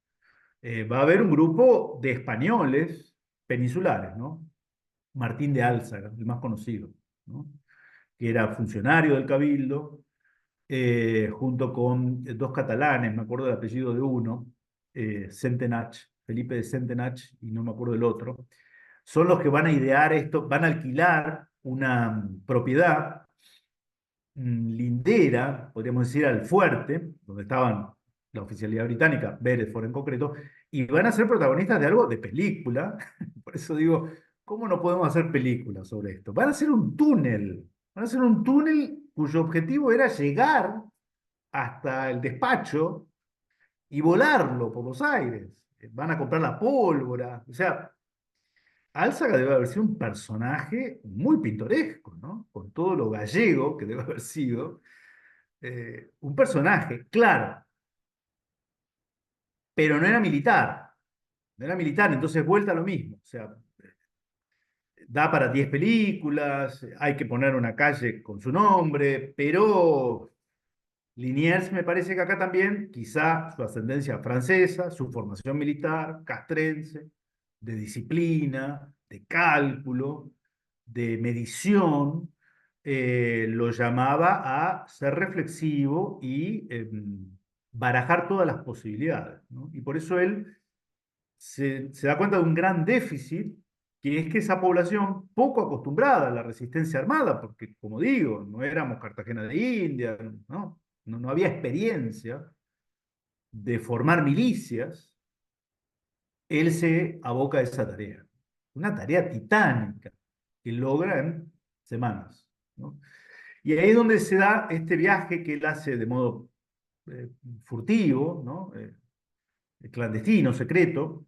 Va a haber un grupo de españoles peninsulares, ¿no? Martín de Álzaga, el más conocido, ¿no? Que era funcionario del Cabildo, junto con dos catalanes, me acuerdo del apellido de uno, Centenach, Felipe de Centenach, y no me acuerdo del otro, son los que van a idear esto, van a alquilar una propiedad lindera, podríamos decir, al fuerte, donde estaban la oficialidad británica, Beresford en concreto, y van a ser protagonistas de algo de película. Por eso digo, ¿cómo no podemos hacer películas sobre esto? Van a hacer un túnel cuyo objetivo era llegar hasta el despacho y volarlo por los aires. Van a comprar la pólvora, o sea, Álzaga debe haber sido un personaje muy pintoresco, ¿no? Con todo lo gallego que debe haber sido, un personaje, claro, pero no era militar. No era militar, entonces vuelta a lo mismo. O sea, da para 10 películas, hay que poner una calle con su nombre, pero Liniers me parece que acá también, quizá su ascendencia francesa, su formación militar, castrense, de disciplina, de cálculo, de medición, lo llamaba a ser reflexivo y barajar todas las posibilidades, ¿no? Y por eso él se da cuenta de un gran déficit, que es que esa población poco acostumbrada a la resistencia armada, porque como digo, no éramos Cartagena de India, ¿no? No había experiencia de formar milicias, él se aboca a esa tarea. Una tarea titánica que logra en semanas, ¿no? Y ahí es donde se da este viaje que él hace de modo eh, furtivo, ¿no? Clandestino, secreto,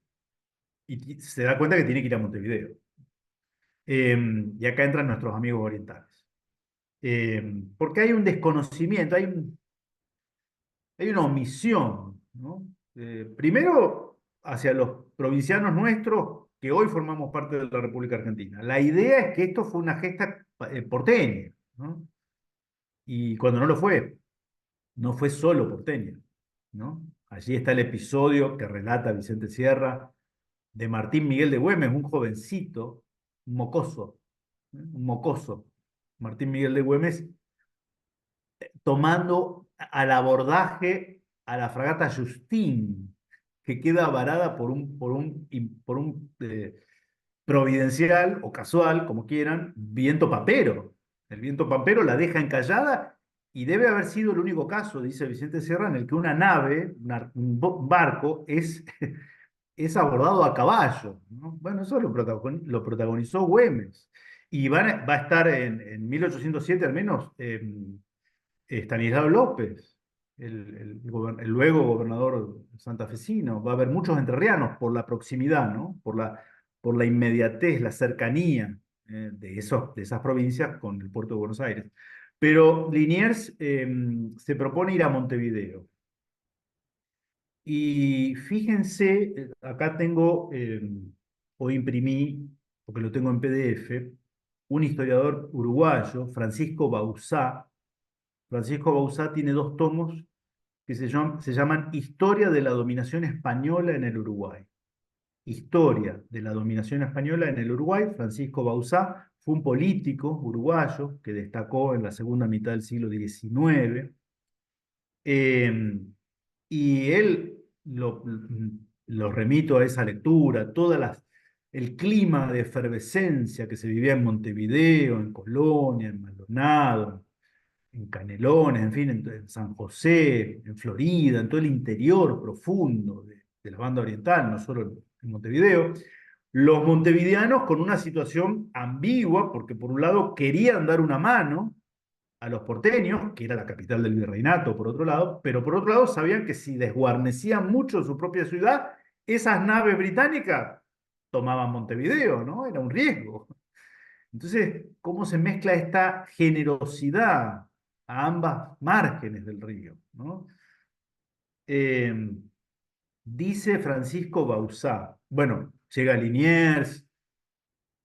y se da cuenta que tiene que ir a Montevideo. Y acá entran nuestros amigos orientales. Porque hay un desconocimiento, hay una omisión, ¿no? Primero, hacia los provincianos nuestros que hoy formamos parte de la República Argentina. La idea es que esto fue una gesta porteña, ¿no? Y cuando no lo fue, no fue solo porteña, ¿no? Allí está el episodio que relata Vicente Sierra de Martín Miguel de Güemes, un jovencito, un mocoso, un mocoso, Martín Miguel de Güemes, tomando al abordaje a la fragata Justín, que queda varada por un providencial o casual, como quieran, viento pampero. El viento pampero la deja encallada y debe haber sido el único caso, dice Vicente Sierra, en el que una nave, un barco, es abordado a caballo, ¿no? Bueno, eso lo protagonizó Güemes. Y va a estar en 1807 al menos Estanislao López, el luego gobernador santafesino. Va a haber muchos entrerrianos por la proximidad, ¿no? Por la inmediatez, la cercanía de esas provincias con el puerto de Buenos Aires. Pero Liniers se propone ir a Montevideo. Y fíjense, acá tengo, o imprimí, porque lo tengo en PDF, un historiador uruguayo, Francisco Bauzá. Francisco Bauzá tiene dos tomos que se llaman Historia de la dominación española en el Uruguay. Historia de la dominación española en el Uruguay. Francisco Bauzá fue un político uruguayo que destacó en la segunda mitad del siglo XIX. Eh, y él lo remito a esa lectura, el clima de efervescencia que se vivía en Montevideo, en Colonia, en Maldonado, en Canelones, en fin, en San José, en Florida, en todo el interior profundo de la banda oriental, no solo en Montevideo, Los montevideanos con una situación ambigua, porque por un lado querían dar una mano a los porteños, que era la capital del virreinato por otro lado, pero por otro lado sabían que si desguarnecían mucho su propia ciudad, esas naves británicas tomaban Montevideo, ¿no? Era un riesgo. Entonces, ¿cómo se mezcla esta generosidad a ambas márgenes del río, ¿no? Eh, Dice Francisco Bauzá, bueno, llega Liniers,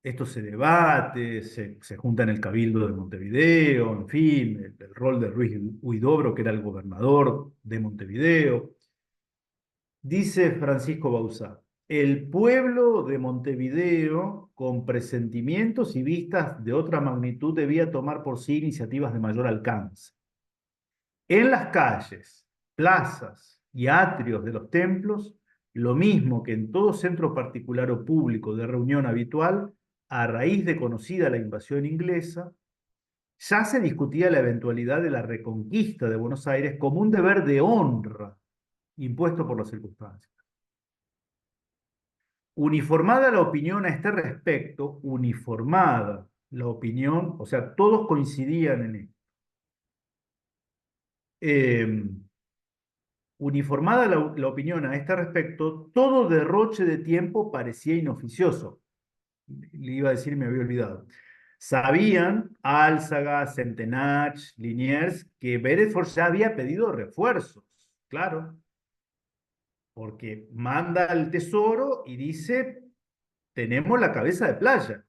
esto se debate, se junta en el Cabildo de Montevideo, en fin, el rol de Ruiz Huidobro, que era el gobernador de Montevideo. Dice Francisco Bauzá, el pueblo de Montevideo, con presentimientos y vistas de otra magnitud, debía tomar por sí iniciativas de mayor alcance. En las calles, plazas y atrios de los templos, lo mismo que en todo centro particular o público de reunión habitual, a raíz de conocida la invasión inglesa, ya se discutía la eventualidad de la reconquista de Buenos Aires como un deber de honra impuesto por las circunstancias. Uniformada la opinión a este respecto, uniformada la opinión, o sea, todos coincidían en esto. Eh, Uniformada la opinión a este respecto, todo derroche de tiempo parecía inoficioso. Le iba a decir, me había olvidado. Sabían Álzaga, Centenach, Liniers, que Beresford ya había pedido refuerzos, claro, porque manda al tesoro y dice, tenemos la cabeza de playa,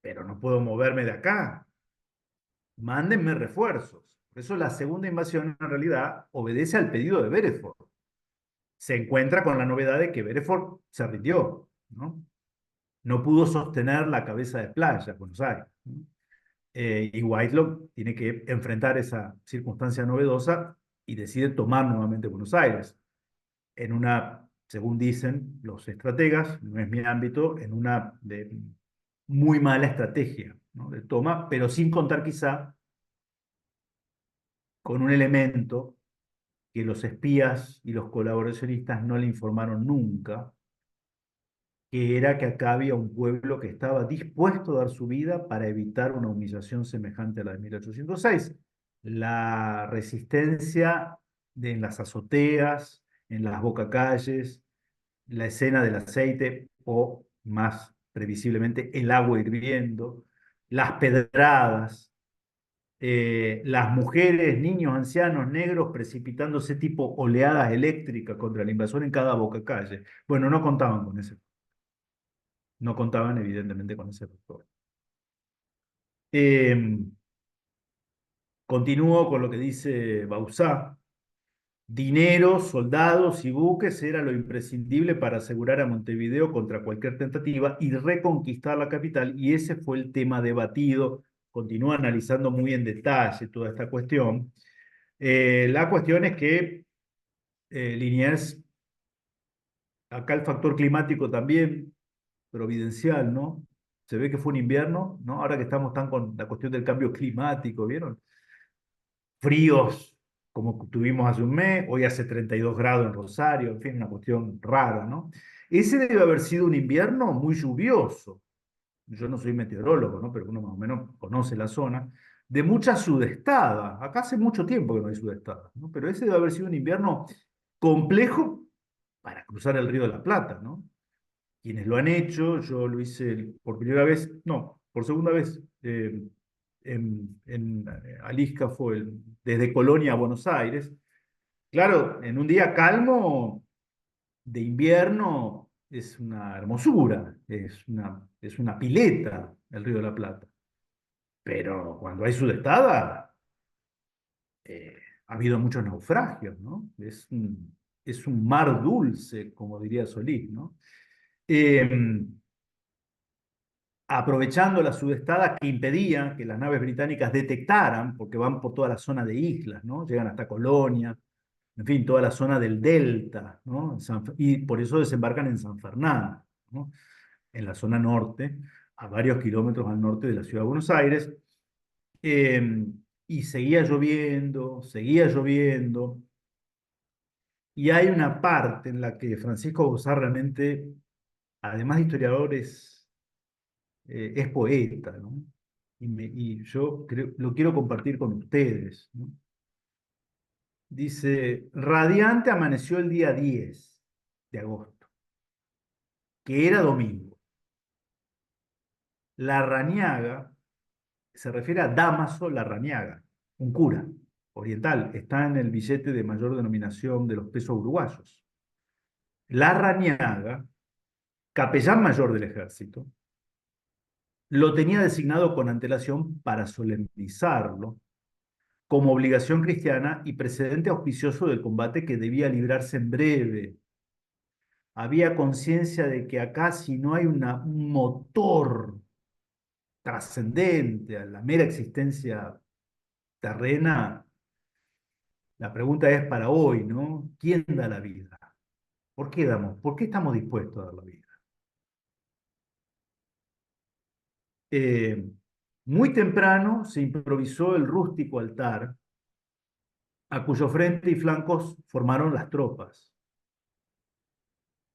pero no puedo moverme de acá, mándenme refuerzos. Por eso la segunda invasión en realidad obedece al pedido de Beresford. Se encuentra con la novedad de que Beresford se rindió, ¿no? No pudo sostener la cabeza de playa, Buenos Aires, ¿no? Y Whitelock tiene que enfrentar esa circunstancia novedosa y decide tomar nuevamente Buenos Aires. En una, según dicen los estrategas, no es mi ámbito, en una muy mala estrategia, ¿no? De toma, pero sin contar quizá con un elemento que los espías y los colaboracionistas no le informaron nunca, que era que acá había un pueblo que estaba dispuesto a dar su vida para evitar una humillación semejante a la de 1806. La resistencia en las azoteas, en las bocacalles, la escena del aceite o, más previsiblemente, el agua hirviendo, las pedradas, las mujeres, niños, ancianos, negros precipitándose tipo oleadas eléctricas contra la invasión en cada bocacalle. Bueno, no contaban con ese. No contaban evidentemente con ese factor. Eh, Continúo con lo que dice Bauzá. Dinero, soldados y buques era lo imprescindible para asegurar a Montevideo contra cualquier tentativa y reconquistar la capital, y ese fue el tema debatido. Continúa analizando muy en detalle toda esta cuestión. La cuestión es que Liniers, acá el factor climático también providencial, ¿no? Se ve que fue un invierno, ¿no? Ahora que estamos tan con la cuestión del cambio climático, ¿vieron? Fríos como tuvimos hace un mes, hoy hace 32 grados en Rosario, en fin, una cuestión rara, ¿no? Ese debe haber sido un invierno muy lluvioso. Yo no soy meteorólogo, ¿no? Pero uno más o menos conoce la zona, de mucha sudestada. Acá hace mucho tiempo que no hay sudestada, ¿no? Pero ese debe haber sido un invierno complejo para cruzar el Río de la Plata, ¿no? Quienes lo han hecho, yo lo hice por primera vez, no, por segunda vez, Alisca fue desde Colonia a Buenos Aires. Claro, en un día calmo de invierno es una hermosura, es una pileta el Río de la Plata. Pero cuando hay sudestada, eh, ha habido muchos naufragios, ¿no? Es un mar dulce, como diría Solís, ¿no? Eh, Aprovechando la sudestada que impedía que las naves británicas detectaran, porque van por toda la zona de islas, ¿no? Llegan hasta Colonia, en fin, toda la zona del delta, ¿no? Y por eso desembarcan en San Fernando, ¿no? En la zona norte, a varios kilómetros al norte de la ciudad de Buenos Aires. Eh, y seguía lloviendo, y hay una parte en la que Francisco Bozar realmente además de historiador, es poeta, ¿no? Y yo lo quiero compartir con ustedes, ¿no? Dice, radiante amaneció el día 10 de agosto, que era domingo. Larrañaga se refiere a Dámaso Larrañaga, un cura oriental, está en el billete de mayor denominación de los pesos uruguayos. Larrañaga, capellán mayor del ejército, lo tenía designado con antelación para solemnizarlo como obligación cristiana y precedente auspicioso del combate que debía librarse en breve. Había conciencia de que acá, si no hay un motor trascendente a la mera existencia terrena, la pregunta es para hoy, ¿no? ¿Quién da la vida? ¿Por qué damos? ¿Por qué estamos dispuestos a dar la vida? Eh, Muy temprano se improvisó el rústico altar a cuyo frente y flancos formaron las tropas.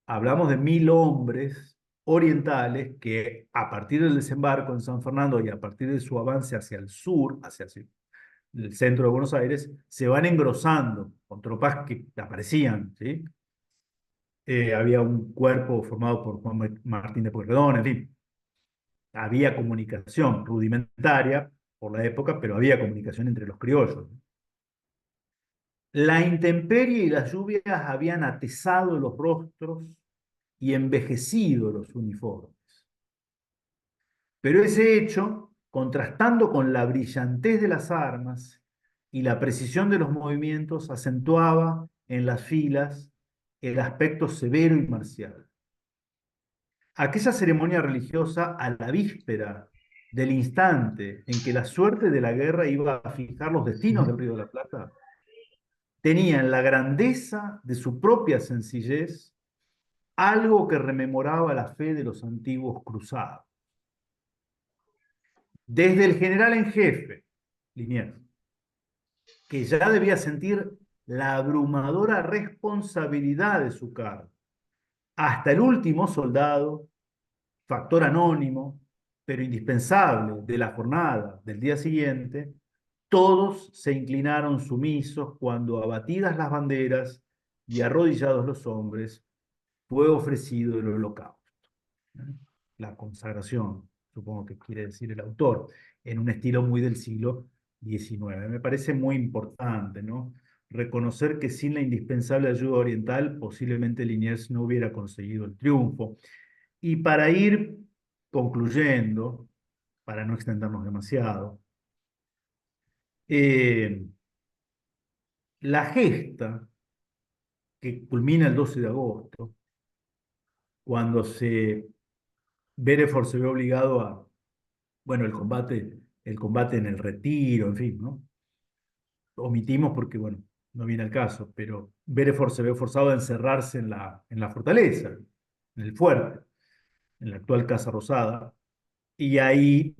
Hablamos de 1000 hombres orientales que a partir del desembarco en San Fernando y a partir de su avance hacia el sur, hacia el centro de Buenos Aires, se van engrosando con tropas que aparecían, ¿sí? Había un cuerpo formado por Juan Martín de Pueyrredón, en fin, había comunicación rudimentaria por la época, pero había comunicación entre los criollos. La intemperie y las lluvias habían atezado los rostros y envejecido los uniformes. Pero ese hecho, contrastando con la brillantez de las armas y la precisión de los movimientos, acentuaba en las filas el aspecto severo y marcial. Aquella ceremonia religiosa, a la víspera del instante en que la suerte de la guerra iba a fijar los destinos del Río de la Plata, tenía en la grandeza de su propia sencillez algo que rememoraba la fe de los antiguos cruzados. Desde el general en jefe, Liniers, que ya debía sentir la abrumadora responsabilidad de su cargo, hasta el último soldado, factor anónimo, pero indispensable de la jornada del día siguiente, todos se inclinaron sumisos cuando, abatidas las banderas y arrodillados los hombres, fue ofrecido el holocausto. La consagración, supongo que quiere decir el autor, en un estilo muy del siglo XIX. Me parece muy importante, ¿no? Reconocer que sin la indispensable ayuda oriental, posiblemente Liniers no hubiera conseguido el triunfo. Y para ir concluyendo, para no extendernos demasiado, eh, la gesta que culmina el 12 de agosto, cuando Bereford se ve obligado a, bueno, el combate en el Retiro, en fin, ¿no? Omitimos porque, bueno, no viene al caso, pero Bereford se ve forzado a encerrarse en la fortaleza, en el fuerte, en la actual Casa Rosada, y ahí,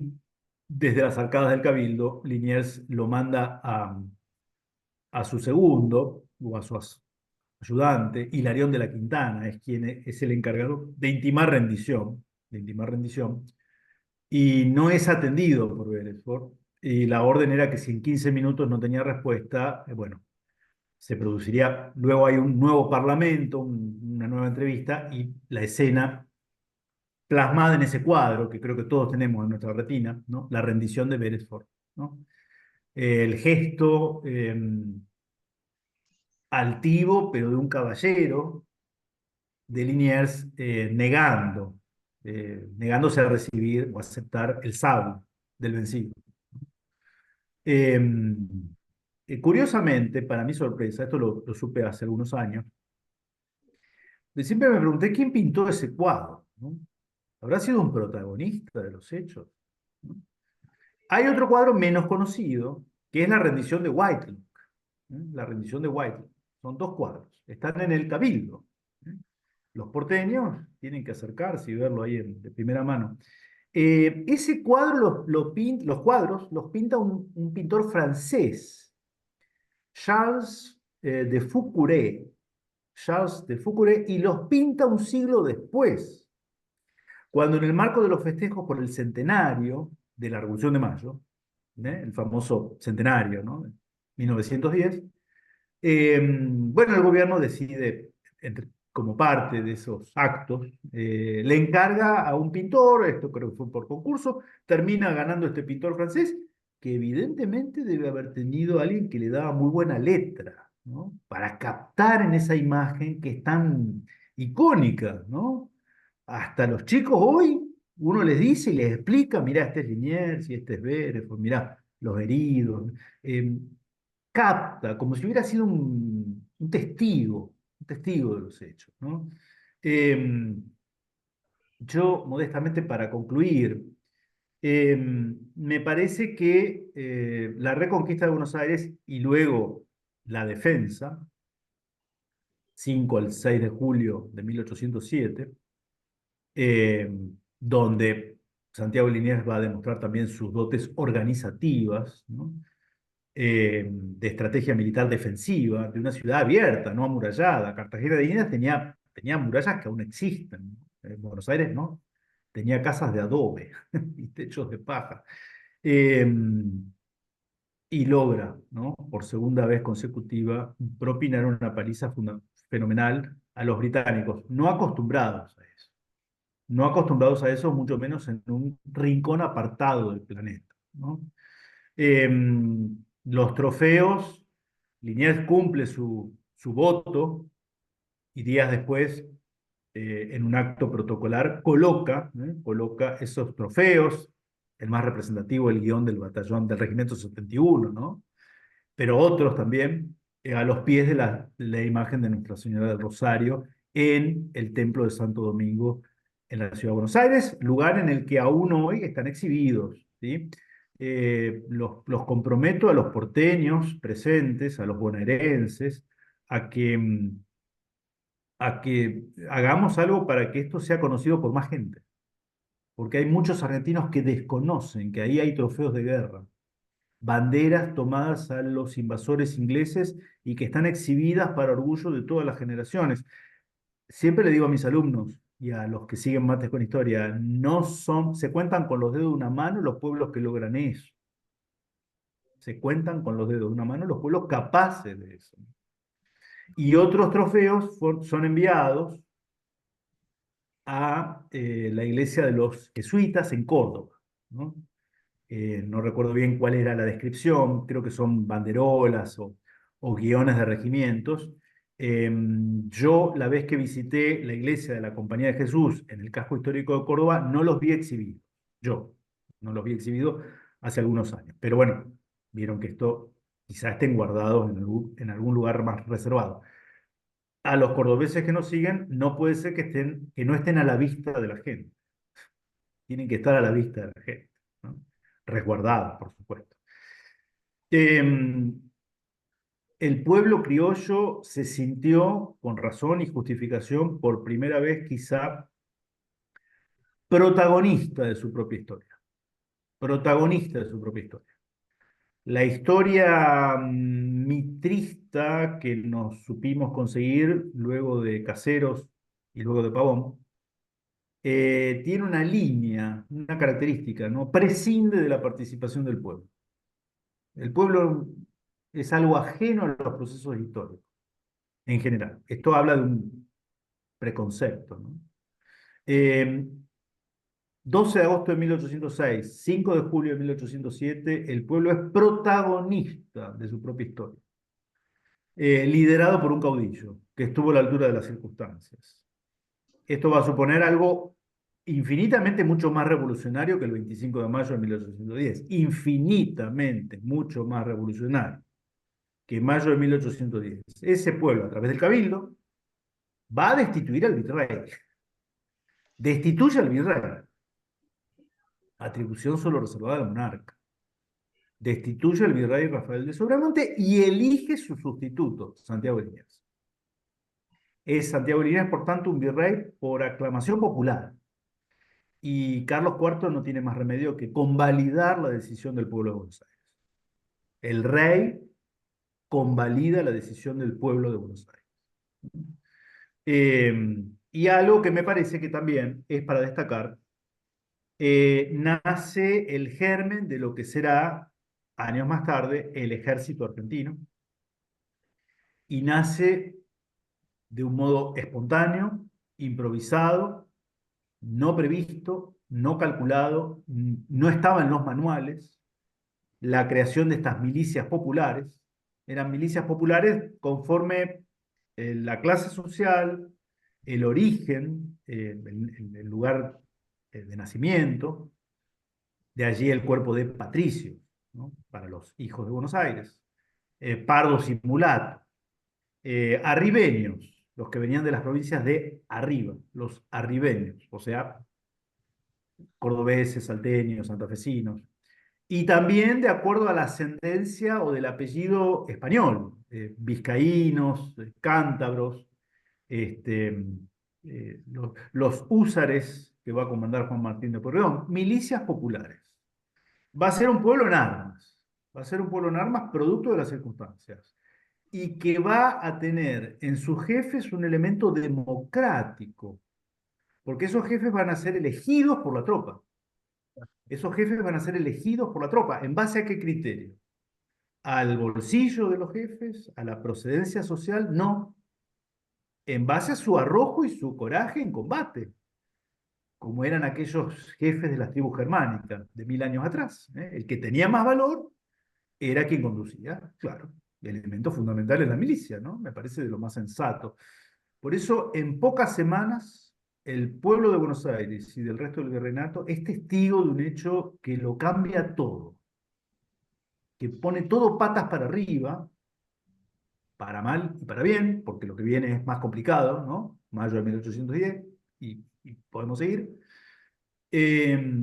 desde las arcadas del Cabildo, Liniers lo manda a su segundo, o a su ayudante, Hilarión de la Quintana, es quien es el encargado de intimar rendición, y no es atendido por Beresford, y la orden era que si en 15 minutos no tenía respuesta, bueno, se produciría, luego hay un nuevo parlamento, una nueva entrevista, y la escena plasmada en ese cuadro, que creo que todos tenemos en nuestra retina, ¿no? La rendición de Beresford, ¿no? El gesto altivo, pero de un caballero, de Liniers, negándose a recibir o aceptar el sable del vencido. Eh, Curiosamente, para mi sorpresa, esto lo supe hace algunos años, siempre me pregunté quién pintó ese cuadro, ¿no? ¿Habrá sido un protagonista de los hechos? ¿No? Hay otro cuadro menos conocido, que es la rendición de Whitelocke. La rendición de Whitelocke. Son dos cuadros. Están en el Cabildo. Los porteños tienen que acercarse y verlo ahí de primera mano. Ese cuadro, los cuadros los pinta un pintor francés, Charles de Fouqueray. Charles de Fouqueray, y los pinta un siglo después. cuando en el marco de los festejos por el centenario de la Revolución de Mayo, el famoso centenario, ¿no? 1910, bueno, el gobierno decide, como parte de esos actos, le encarga a un pintor, esto creo que fue por concurso, termina ganando este pintor francés, que evidentemente debe haber tenido a alguien que le daba muy buena letra, ¿no? Para captar en esa imagen que es tan icónica, ¿no? Hasta los chicos hoy, uno les dice y les explica, mirá, este es Liniers y este es Beresford, mirá, los heridos. Eh, Capta, como si hubiera sido un testigo de los hechos, ¿no? Eh, yo, modestamente, para concluir, me parece que la reconquista de Buenos Aires y luego la defensa, 5 al 6 de julio de 1807, eh, donde Santiago Liniers va a demostrar también sus dotes organizativas, ¿no? De estrategia militar defensiva, de una ciudad abierta, no amurallada. Cartagena de Indias tenía murallas que aún existen, ¿no? En Buenos Aires no, tenía casas de adobe y techos de paja. Eh, y logra, ¿no? Por segunda vez consecutiva, propinar una paliza fenomenal a los británicos, no acostumbrados a eso. No acostumbrados a eso, mucho menos en un rincón apartado del planeta, ¿no? Eh, los trofeos, Liniers cumple su voto y días después, en un acto protocolar, coloca esos trofeos, el más representativo, el guión del batallón del Regimiento 71, ¿no? Pero otros también, a los pies de la imagen de Nuestra Señora del Rosario en el Templo de Santo Domingo en la Ciudad de Buenos Aires, lugar en el que aún hoy están exhibidos, ¿sí? Los comprometo a los porteños presentes, a los bonaerenses, a que, a que hagamos algo para que esto sea conocido por más gente, porque hay muchos argentinos que desconocen que ahí hay trofeos de guerra, banderas tomadas a los invasores ingleses y que están exhibidas para orgullo de todas las generaciones. Siempre le digo a mis alumnos y a los que siguen Mates con Historia, se cuentan con los dedos de una mano los pueblos que logran eso. Se cuentan con los dedos de una mano los pueblos capaces de eso. Y otros trofeos son enviados a la iglesia de los jesuitas en Córdoba, ¿no? No recuerdo bien cuál era la descripción, creo que son banderolas o guiones de regimientos. Yo, la vez que visité la iglesia de la Compañía de Jesús en el casco histórico de Córdoba, no los vi exhibidos. Yo no los vi exhibidos hace algunos años. Pero bueno, vieron que esto quizás estén guardados en algún lugar más reservado. A los cordobeses que nos siguen, no puede ser que no estén a la vista de la gente. Tienen que estar a la vista de la gente, ¿no? Resguardados, por supuesto. El pueblo criollo se sintió, con razón y justificación, por primera vez quizá protagonista de su propia historia. Protagonista de su propia historia. La historia mitrista que nos supimos conseguir luego de Caseros y luego de Pavón, tiene una línea, una característica, ¿no? Prescinde de la participación del pueblo. El pueblo es algo ajeno a los procesos históricos, en general. Esto habla de un preconcepto, ¿no? Eh, 12 de agosto de 1806, 5 de julio de 1807, el pueblo es protagonista de su propia historia, liderado por un caudillo que estuvo a la altura de las circunstancias. Esto va a suponer algo infinitamente mucho más revolucionario que el 25 de mayo de 1810, infinitamente mucho más revolucionario que mayo de 1810. Ese pueblo, a través del cabildo, va a destituir al virrey. Destituye al virrey, atribución solo reservada al monarca. Destituye al virrey Rafael de Sobremonte y elige su sustituto, Santiago Liniers. Es Santiago Liniers, por tanto, un virrey por aclamación popular. Y Carlos IV no tiene más remedio que convalidar la decisión del pueblo de Buenos Aires. El rey convalida la decisión del pueblo de Buenos Aires. Y algo que me parece que también es para destacar, nace el germen de lo que será, años más tarde, el ejército argentino, y nace de un modo espontáneo, improvisado, no previsto, no calculado, no estaba en los manuales, la creación de estas milicias populares. Eran milicias populares conforme la clase social, el origen, el lugar de nacimiento, de allí el cuerpo de patricio, ¿no? Para los hijos de Buenos Aires, pardos y mulatos, arribeños, los que venían de las provincias de arriba, los arribeños, o sea, cordobeses, salteños, santafesinos, y también de acuerdo a la ascendencia o del apellido español, vizcaínos, cántabros, este, los húsares que va a comandar Juan Martín de Porredón, milicias populares. Va a ser un pueblo en armas, va a ser un pueblo en armas producto de las circunstancias, y que va a tener en sus jefes un elemento democrático, porque esos jefes van a ser elegidos por la tropa. Esos jefes van a ser elegidos por la tropa. ¿En base a qué criterio? ¿Al bolsillo de los jefes? ¿A la procedencia social? No. En base a su arrojo y su coraje en combate, como eran aquellos jefes de las tribus germánicas de 1000 años atrás. El que tenía más valor era quien conducía, claro. El elemento fundamental es la milicia, ¿no? Me parece de lo más sensato. Por eso, en pocas semanas, el pueblo de Buenos Aires y del resto del virreinato es testigo de un hecho que lo cambia todo, que pone todo patas para arriba, para mal y para bien, porque lo que viene es más complicado, ¿no? Mayo de 1810, y podemos seguir. Eh,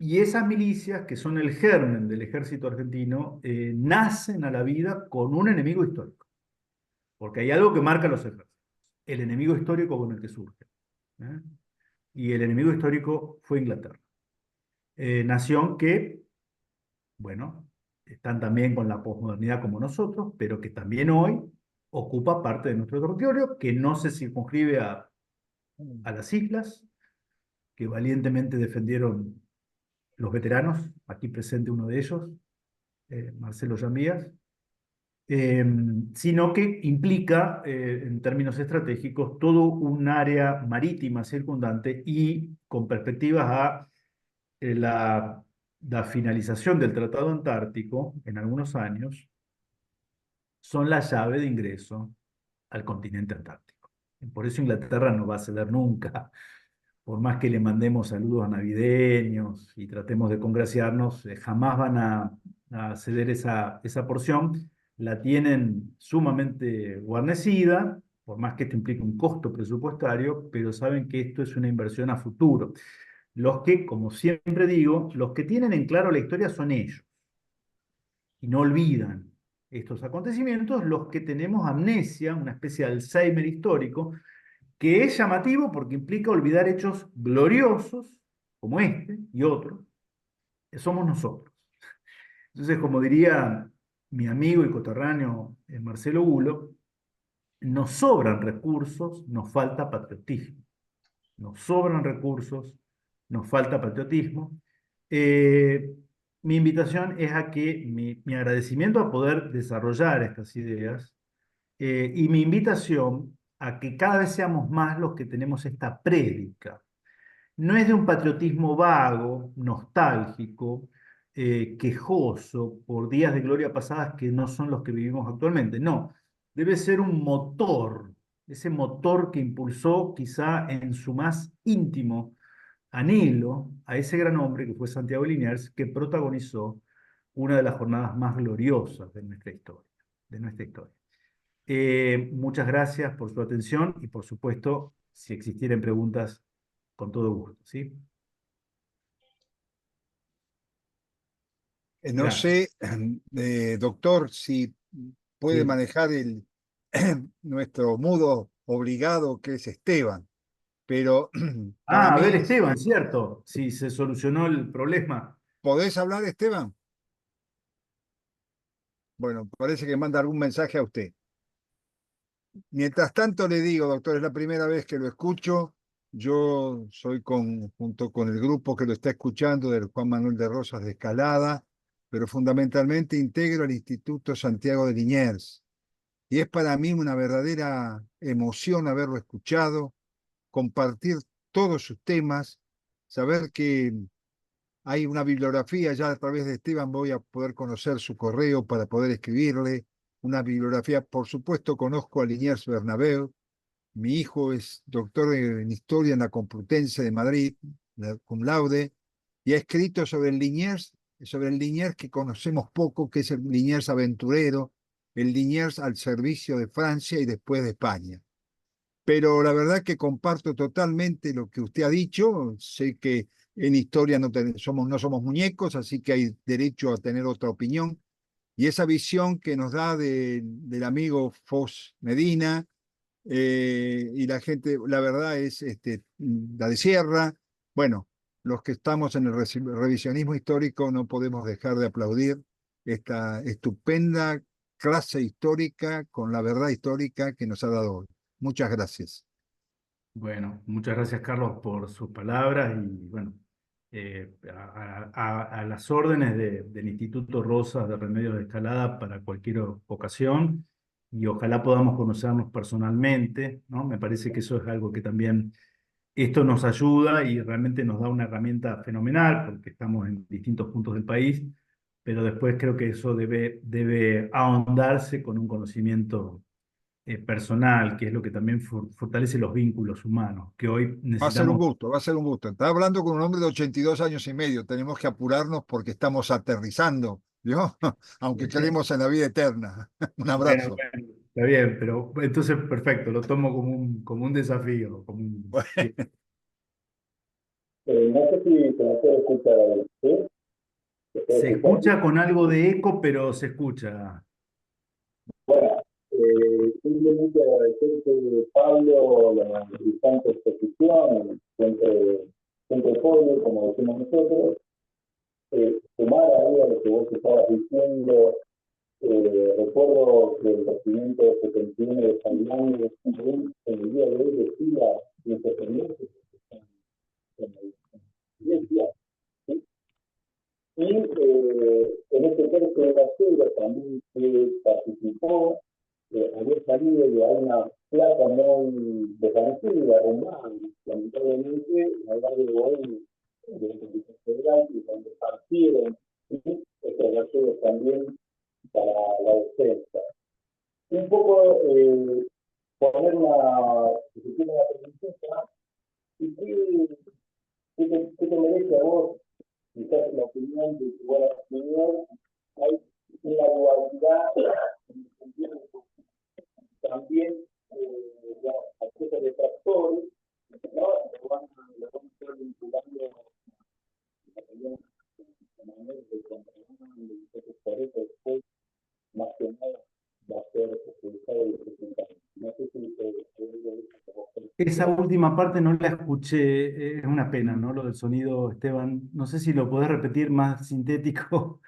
y esas milicias, que son el germen del ejército argentino, nacen a la vida con un enemigo histórico, porque hay algo que marca los ejércitos, el enemigo histórico con el que surge. ¿Eh? Y el enemigo histórico fue Inglaterra. Nación que, bueno, están también con la posmodernidad como nosotros, pero que también hoy ocupa parte de nuestro territorio, que no se circunscribe a las islas, que valientemente defendieron los veteranos, aquí presente uno de ellos, Marcelo Llambías, sino que implica, en términos estratégicos, todo un área marítima circundante y con perspectivas a la finalización del Tratado Antártico en algunos años, son la llave de ingreso al continente antártico. Por eso Inglaterra no va a ceder nunca, por más que le mandemos saludos navideños y tratemos de congraciarnos, jamás van a ceder esa porción. La tienen sumamente guarnecida, por más que esto implique un costo presupuestario, pero saben que esto es una inversión a futuro. Los que, como siempre digo, los que tienen en claro la historia son ellos y no olvidan estos acontecimientos, los que tenemos amnesia, una especie de Alzheimer histórico, que es llamativo porque implica olvidar hechos gloriosos, como este y otros, que somos nosotros. Entonces, como diría mi amigo y coterráneo Marcelo Bulo, nos sobran recursos, nos falta patriotismo. Nos sobran recursos, nos falta patriotismo. Eh, Mi invitación es a que mi agradecimiento a poder desarrollar estas ideas, y mi invitación a que cada vez seamos más los que tenemos esta prédica. No es de un patriotismo vago, nostálgico, quejoso por días de gloria pasadas que no son los que vivimos actualmente. No, debe ser un motor, ese motor que impulsó quizá en su más íntimo anhelo a ese gran hombre que fue Santiago Liniers, que protagonizó una de las jornadas más gloriosas de nuestra historia. De nuestra historia. Muchas gracias por su atención y, por supuesto, si existieran preguntas, con todo gusto, ¿sí? No Gracias. sé, doctor, si puede Sí. manejar nuestro mudo obligado que es Esteban, pero para A ver, mí, Esteban, cierto, si se solucionó el problema. ¿podés hablar, Esteban? Bueno, parece que manda algún mensaje a usted. Mientras tanto le digo, doctor, es la primera vez que lo escucho. Yo soy junto con el grupo que lo está escuchando, del Juan Manuel de Rosas de Escalada, pero fundamentalmente integro el Instituto Santiago de Liniers. Y es para mí una verdadera emoción haberlo escuchado, compartir todos sus temas, saber que hay una bibliografía, ya a través de Esteban voy a poder conocer su correo para poder escribirle, una bibliografía, por supuesto conozco a Liniers Bernabeu, mi hijo es doctor en Historia en la Complutense de Madrid, cum laude, y ha escrito sobre el Liniers que conocemos poco, que es el Liniers aventurero, el Liniers al servicio de Francia y después de España. Pero la verdad que comparto totalmente lo que usted ha dicho. Sé que en historia no somos muñecos, así que hay derecho a tener otra opinión. Y esa visión que nos da del amigo Foz Medina, y la gente, la verdad es la de Sierra. Bueno, los que estamos en el revisionismo histórico no podemos dejar de aplaudir esta estupenda clase histórica con la verdad histórica que nos ha dado hoy. Muchas gracias. Bueno, muchas gracias, Carlos, por sus palabras y bueno, a las órdenes del Instituto Rosas de Remedios de Escalada para cualquier ocasión y ojalá podamos conocernos personalmente, ¿no? Me parece que eso es algo que también esto nos ayuda y realmente nos da una herramienta fenomenal porque estamos en distintos puntos del país, pero después creo que eso debe ahondarse con un conocimiento personal, que es lo que también fortalece los vínculos humanos, que hoy Va a ser un necesitamos. gusto, va a ser un gusto. Está hablando con un hombre de 82 años y medio. Tenemos que apurarnos porque estamos aterrizando, ¿yo? Aunque creemos en la vida eterna. Un Bueno, abrazo. bueno, está bien, pero entonces perfecto, lo tomo como un desafío, bien. No sé si se me puede escuchar, ¿sí? ¿Se puede Se escuchar? escucha con algo de eco, pero se escucha. Bueno, simplemente agradecerte, Pablo, la brillante exposición, siempre podio, como decimos nosotros, sumar ahí a lo que vos estabas diciendo, recuerdo que el regimiento 71 de San Juan en el día de hoy decía independiente en la iglesia, ¿sí? Y en este tercio de la cebra también se participó, había salido de una placa muy desvanecida, arrumbada, lamentablemente, a lo largo de Bohemia, de la Constitución Federal, y donde partieron estos gallegos también para la defensa. Un poco poner si tiene una preguntita, ¿y qué te merece a vos quizás la opinión de tu buena opinión? Hay una dualidad en el sentido de que también digamos, acceso de tractores, ¿no? Lo van a estar vinculando a manera de contrabando, entonces por eso después, más que nada, va a ser utilizado y presentado. No sé si Esa última parte no la escuché, es una pena, ¿no? Lo del sonido, Esteban. No sé si lo podés repetir más sintético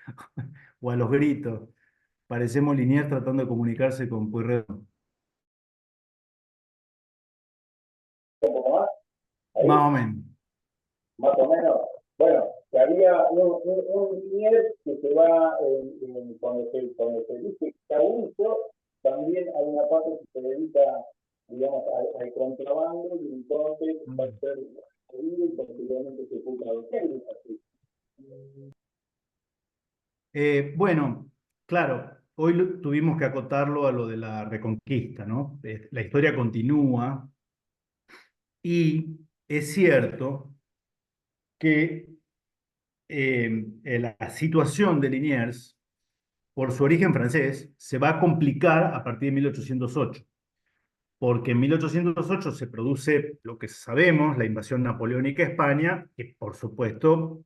o a los gritos. Parecemos Liniers tratando de comunicarse con Pueyrredón. un poco más, Más ahí, o menos. más o menos. Bueno, que había un linier que se va, cuando se dice cabuso, también hay una parte que se dedica, digamos, al contrabando y entonces va a ser y posteriormente se ocupa de técnicas. Bueno, claro, hoy tuvimos que acotarlo a lo de la Reconquista, ¿no? La historia continúa y es cierto que la situación de Liniers, por su origen francés, se va a complicar a partir de 1808, porque en 1808 se produce lo que sabemos, la invasión napoleónica a España, que por supuesto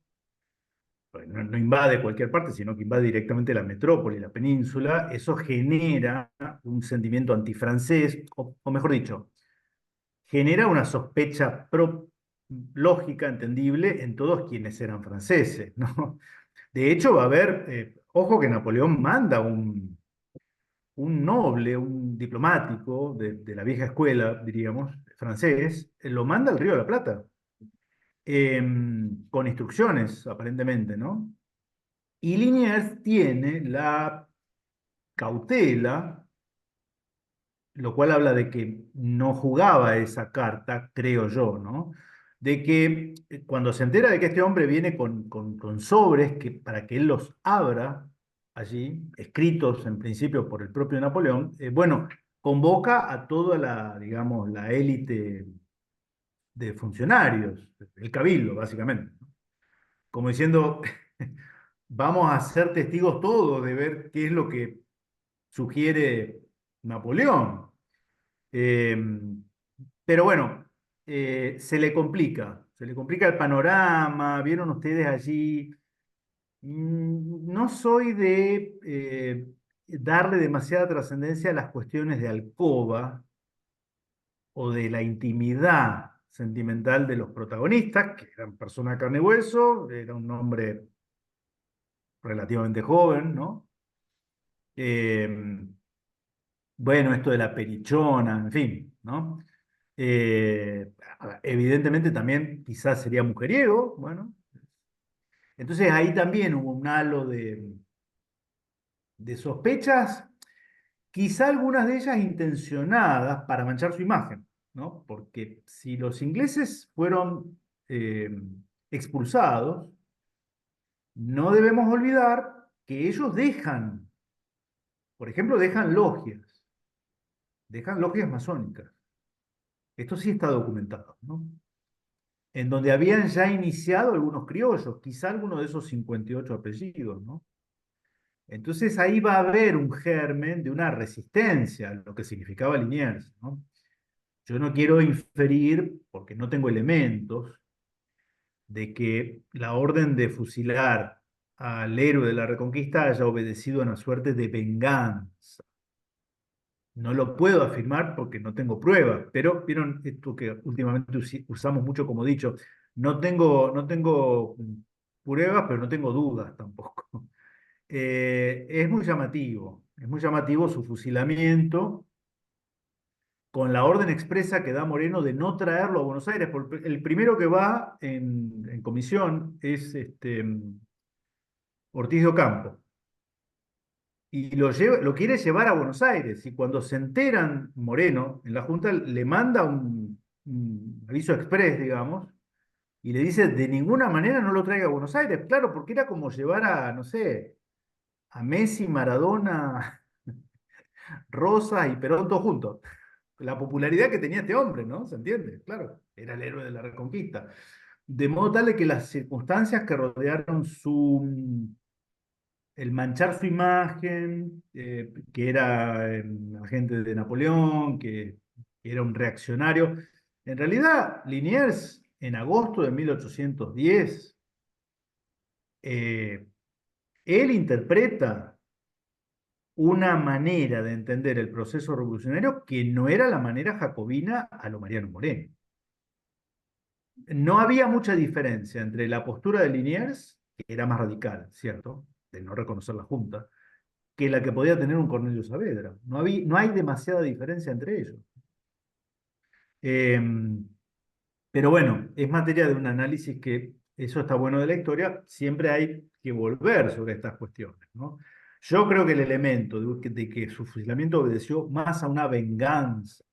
pues, no invade cualquier parte, sino que invade directamente la metrópoli, la península. Eso genera un sentimiento antifrancés, o mejor dicho, genera una sospecha lógica, entendible, en todos quienes eran franceses, ¿no? De hecho, va a haber, ojo que Napoleón manda un noble, un diplomático de la vieja escuela, diríamos, francés, lo manda al Río de la Plata, con instrucciones, aparentemente, ¿no? Y Liniers tiene la cautela, lo cual habla de que no jugaba esa carta, creo yo, ¿no? De que cuando se entera de que este hombre viene con sobres para que él los abra allí, escritos en principio por el propio Napoleón, bueno, convoca a toda la, digamos, la élite de funcionarios, el cabildo, básicamente, ¿no? Como diciendo, vamos a ser testigos todos de ver qué es lo que sugiere Napoleón. Eh, pero bueno, se le complica el panorama, vieron ustedes allí. No soy de darle demasiada trascendencia a las cuestiones de alcoba o de la intimidad sentimental de los protagonistas, que eran personas de carne y hueso, era un hombre relativamente joven, ¿no? Eh, bueno, esto de la perichona, en fin, ¿no? Eh, Evidentemente también quizás sería mujeriego, bueno. Entonces ahí también hubo un halo de sospechas, quizá algunas de ellas intencionadas para manchar su imagen, ¿no? Porque si los ingleses fueron eh, expulsados, no debemos olvidar que ellos dejan, por ejemplo, dejan logias masónicas. Esto sí está documentado, ¿no? En donde habían ya iniciado algunos criollos, quizá alguno de esos 58 apellidos, ¿no? Entonces ahí va a haber un germen de una resistencia a lo que significaba Liniers, ¿no? Yo no quiero inferir, porque no tengo elementos, de que la orden de fusilar al héroe de la Reconquista haya obedecido a una suerte de venganza. No lo puedo afirmar porque no tengo pruebas, pero vieron esto que últimamente usamos mucho como dicho, no tengo pruebas, pero no tengo dudas tampoco. Es muy llamativo su fusilamiento con la orden expresa que da Moreno de no traerlo a Buenos Aires, porque el primero que va en comisión es Ortiz de Ocampo, y lo quiere llevar a Buenos Aires, y cuando se enteran, Moreno en la Junta le manda un aviso express, digamos, y le dice, de ninguna manera no lo traiga a Buenos Aires, claro, porque era como llevar a, no sé, a Messi, Maradona, Rosas y Perón todos juntos. La popularidad que tenía este hombre, ¿no? ¿Se entiende? Claro, era el héroe de la Reconquista. De modo tal de que las circunstancias que rodearon el manchar su imagen, que era agente de Napoleón, que era un reaccionario. En realidad, Liniers, en agosto de 1810, eh, él interpreta una manera de entender el proceso revolucionario que no era la manera jacobina a lo Mariano Moreno. No había mucha diferencia entre la postura de Liniers, que era más radical, ¿cierto?, de no reconocer la Junta, que la que podía tener un Cornelio Saavedra. No hay demasiada diferencia entre ellos. Eh, pero bueno, es materia de un análisis que, eso está bueno de la historia, siempre hay que volver sobre estas cuestiones, ¿no? Yo creo que el elemento de que su fusilamiento obedeció más a una venganza,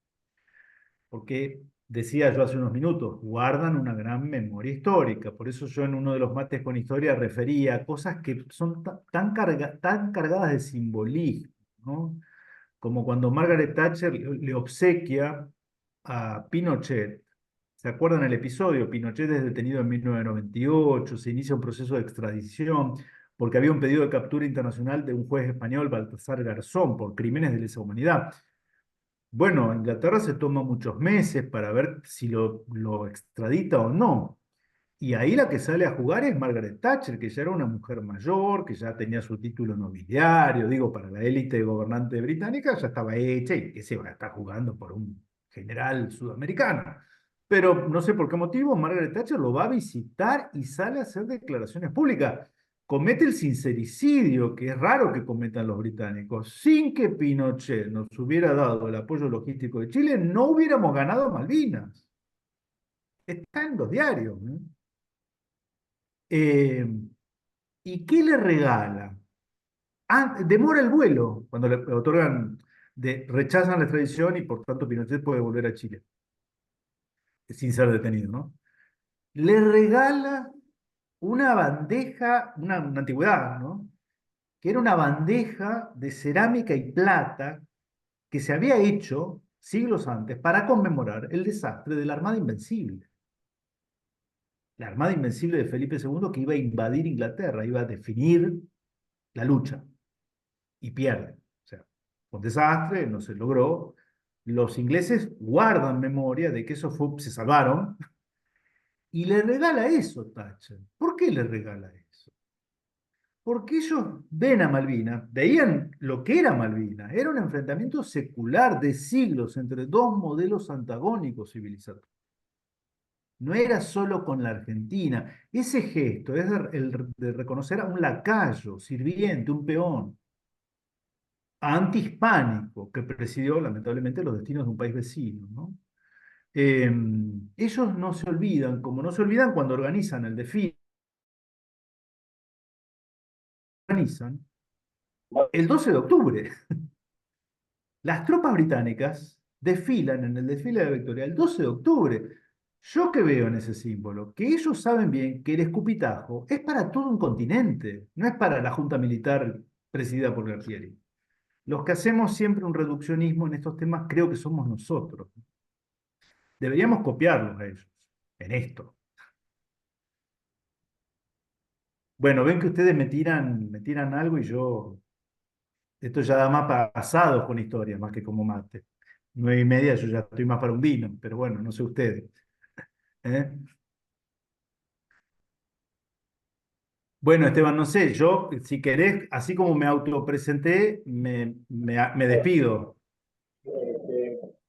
porque decía yo hace unos minutos, guardan una gran memoria histórica. Por eso yo en uno de los mates con historia refería a cosas que son tan cargadas de simbolismo, ¿no? Como cuando Margaret Thatcher le obsequia a Pinochet. ¿Se acuerdan el episodio? Pinochet es detenido en 1998, se inicia un proceso de extradición porque había un pedido de captura internacional de un juez español, Baltasar Garzón, por crímenes de lesa humanidad. Bueno, Inglaterra se toma muchos meses para ver si lo extradita o no. Y ahí la que sale a jugar es Margaret Thatcher, que ya era una mujer mayor, que ya tenía su título nobiliario, digo, para la élite gobernante británica ya estaba hecha y que se va a estar jugando por un general sudamericano. Pero no sé por qué motivo Margaret Thatcher lo va a visitar y sale a hacer declaraciones públicas, comete el sincericidio, que es raro que cometan los británicos. Sin que Pinochet nos hubiera dado el apoyo logístico de Chile, no hubiéramos ganado Malvinas. Está en los diarios, ¿no? ¿Y qué le regala? Demora el vuelo cuando le otorgan, rechazan la extradición y por tanto Pinochet puede volver a Chile sin ser detenido, ¿no? Le regala una bandeja, una antigüedad, ¿no? Que era una bandeja de cerámica y plata que se había hecho siglos antes para conmemorar el desastre de la Armada Invencible. La Armada Invencible de Felipe II que iba a invadir Inglaterra, iba a definir la lucha y pierde. O sea, fue un desastre, no se logró. Los ingleses guardan memoria de que eso fue, se salvaron y le regala eso Thatcher. ¿Por qué le regala eso? Porque ellos ven a Malvinas, veían lo que era Malvinas, era un enfrentamiento secular de siglos entre dos modelos antagónicos civilizatorios. No era solo con la Argentina. Ese gesto es de reconocer a un lacayo, sirviente, un peón, antihispánico, que presidió lamentablemente los destinos de un país vecino, ¿no? Ellos no se olvidan, como no se olvidan cuando organizan el desfile, organizan el 12 de octubre. Las tropas británicas desfilan en el desfile de la Victoria el 12 de octubre. ¿Yo qué veo en ese símbolo? Que ellos saben bien que el escupitajo es para todo un continente, no es para la Junta Militar presidida por Guerrieri. Los que hacemos siempre un reduccionismo en estos temas creo que somos nosotros. Deberíamos copiarlos a ellos en esto. Bueno, ven que ustedes me tiran algo y yo, esto ya da más para asados con historias, más que como mate. 9:30 yo ya estoy más para un vino, pero bueno, no sé ustedes. ¿Eh? Bueno, Esteban, no sé, yo, si querés, así como me autopresenté, me despido.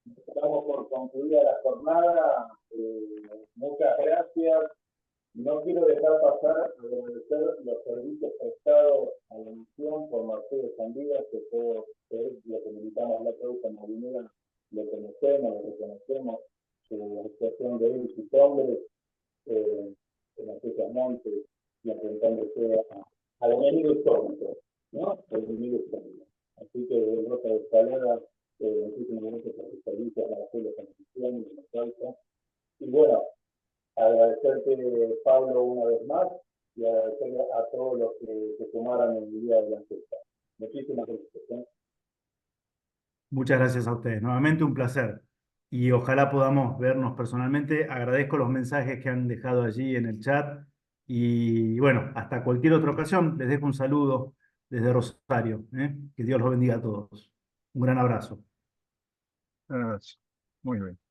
Estamos por concluir la jornada. Muchas gracias. No quiero dejar pasar a agradecer los servicios prestados a la misión por Marcelo Sandías, que todos lo que militamos la causa marinera lo conocemos, lo reconocemos, su actuación de él y sus hombres en aquellos montes y enfrentándose al enemigo histórico, ¿no? El enemigo histórico. Así que de Rosa de Escalada, muchísimas gracias por sus servicios a la misión y a la causa. Y bueno, agradecerte, Pablo, una vez más y agradecerle a todos los que se sumaron en el día de la fiesta. Muchísimas gracias. Muchas gracias a ustedes. Nuevamente un placer. Y ojalá podamos vernos personalmente. Agradezco los mensajes que han dejado allí en el chat. Y bueno, hasta cualquier otra ocasión. Les dejo un saludo desde Rosario. ¿Eh? Que Dios los bendiga a todos. Un gran abrazo. Un abrazo. Muy bien.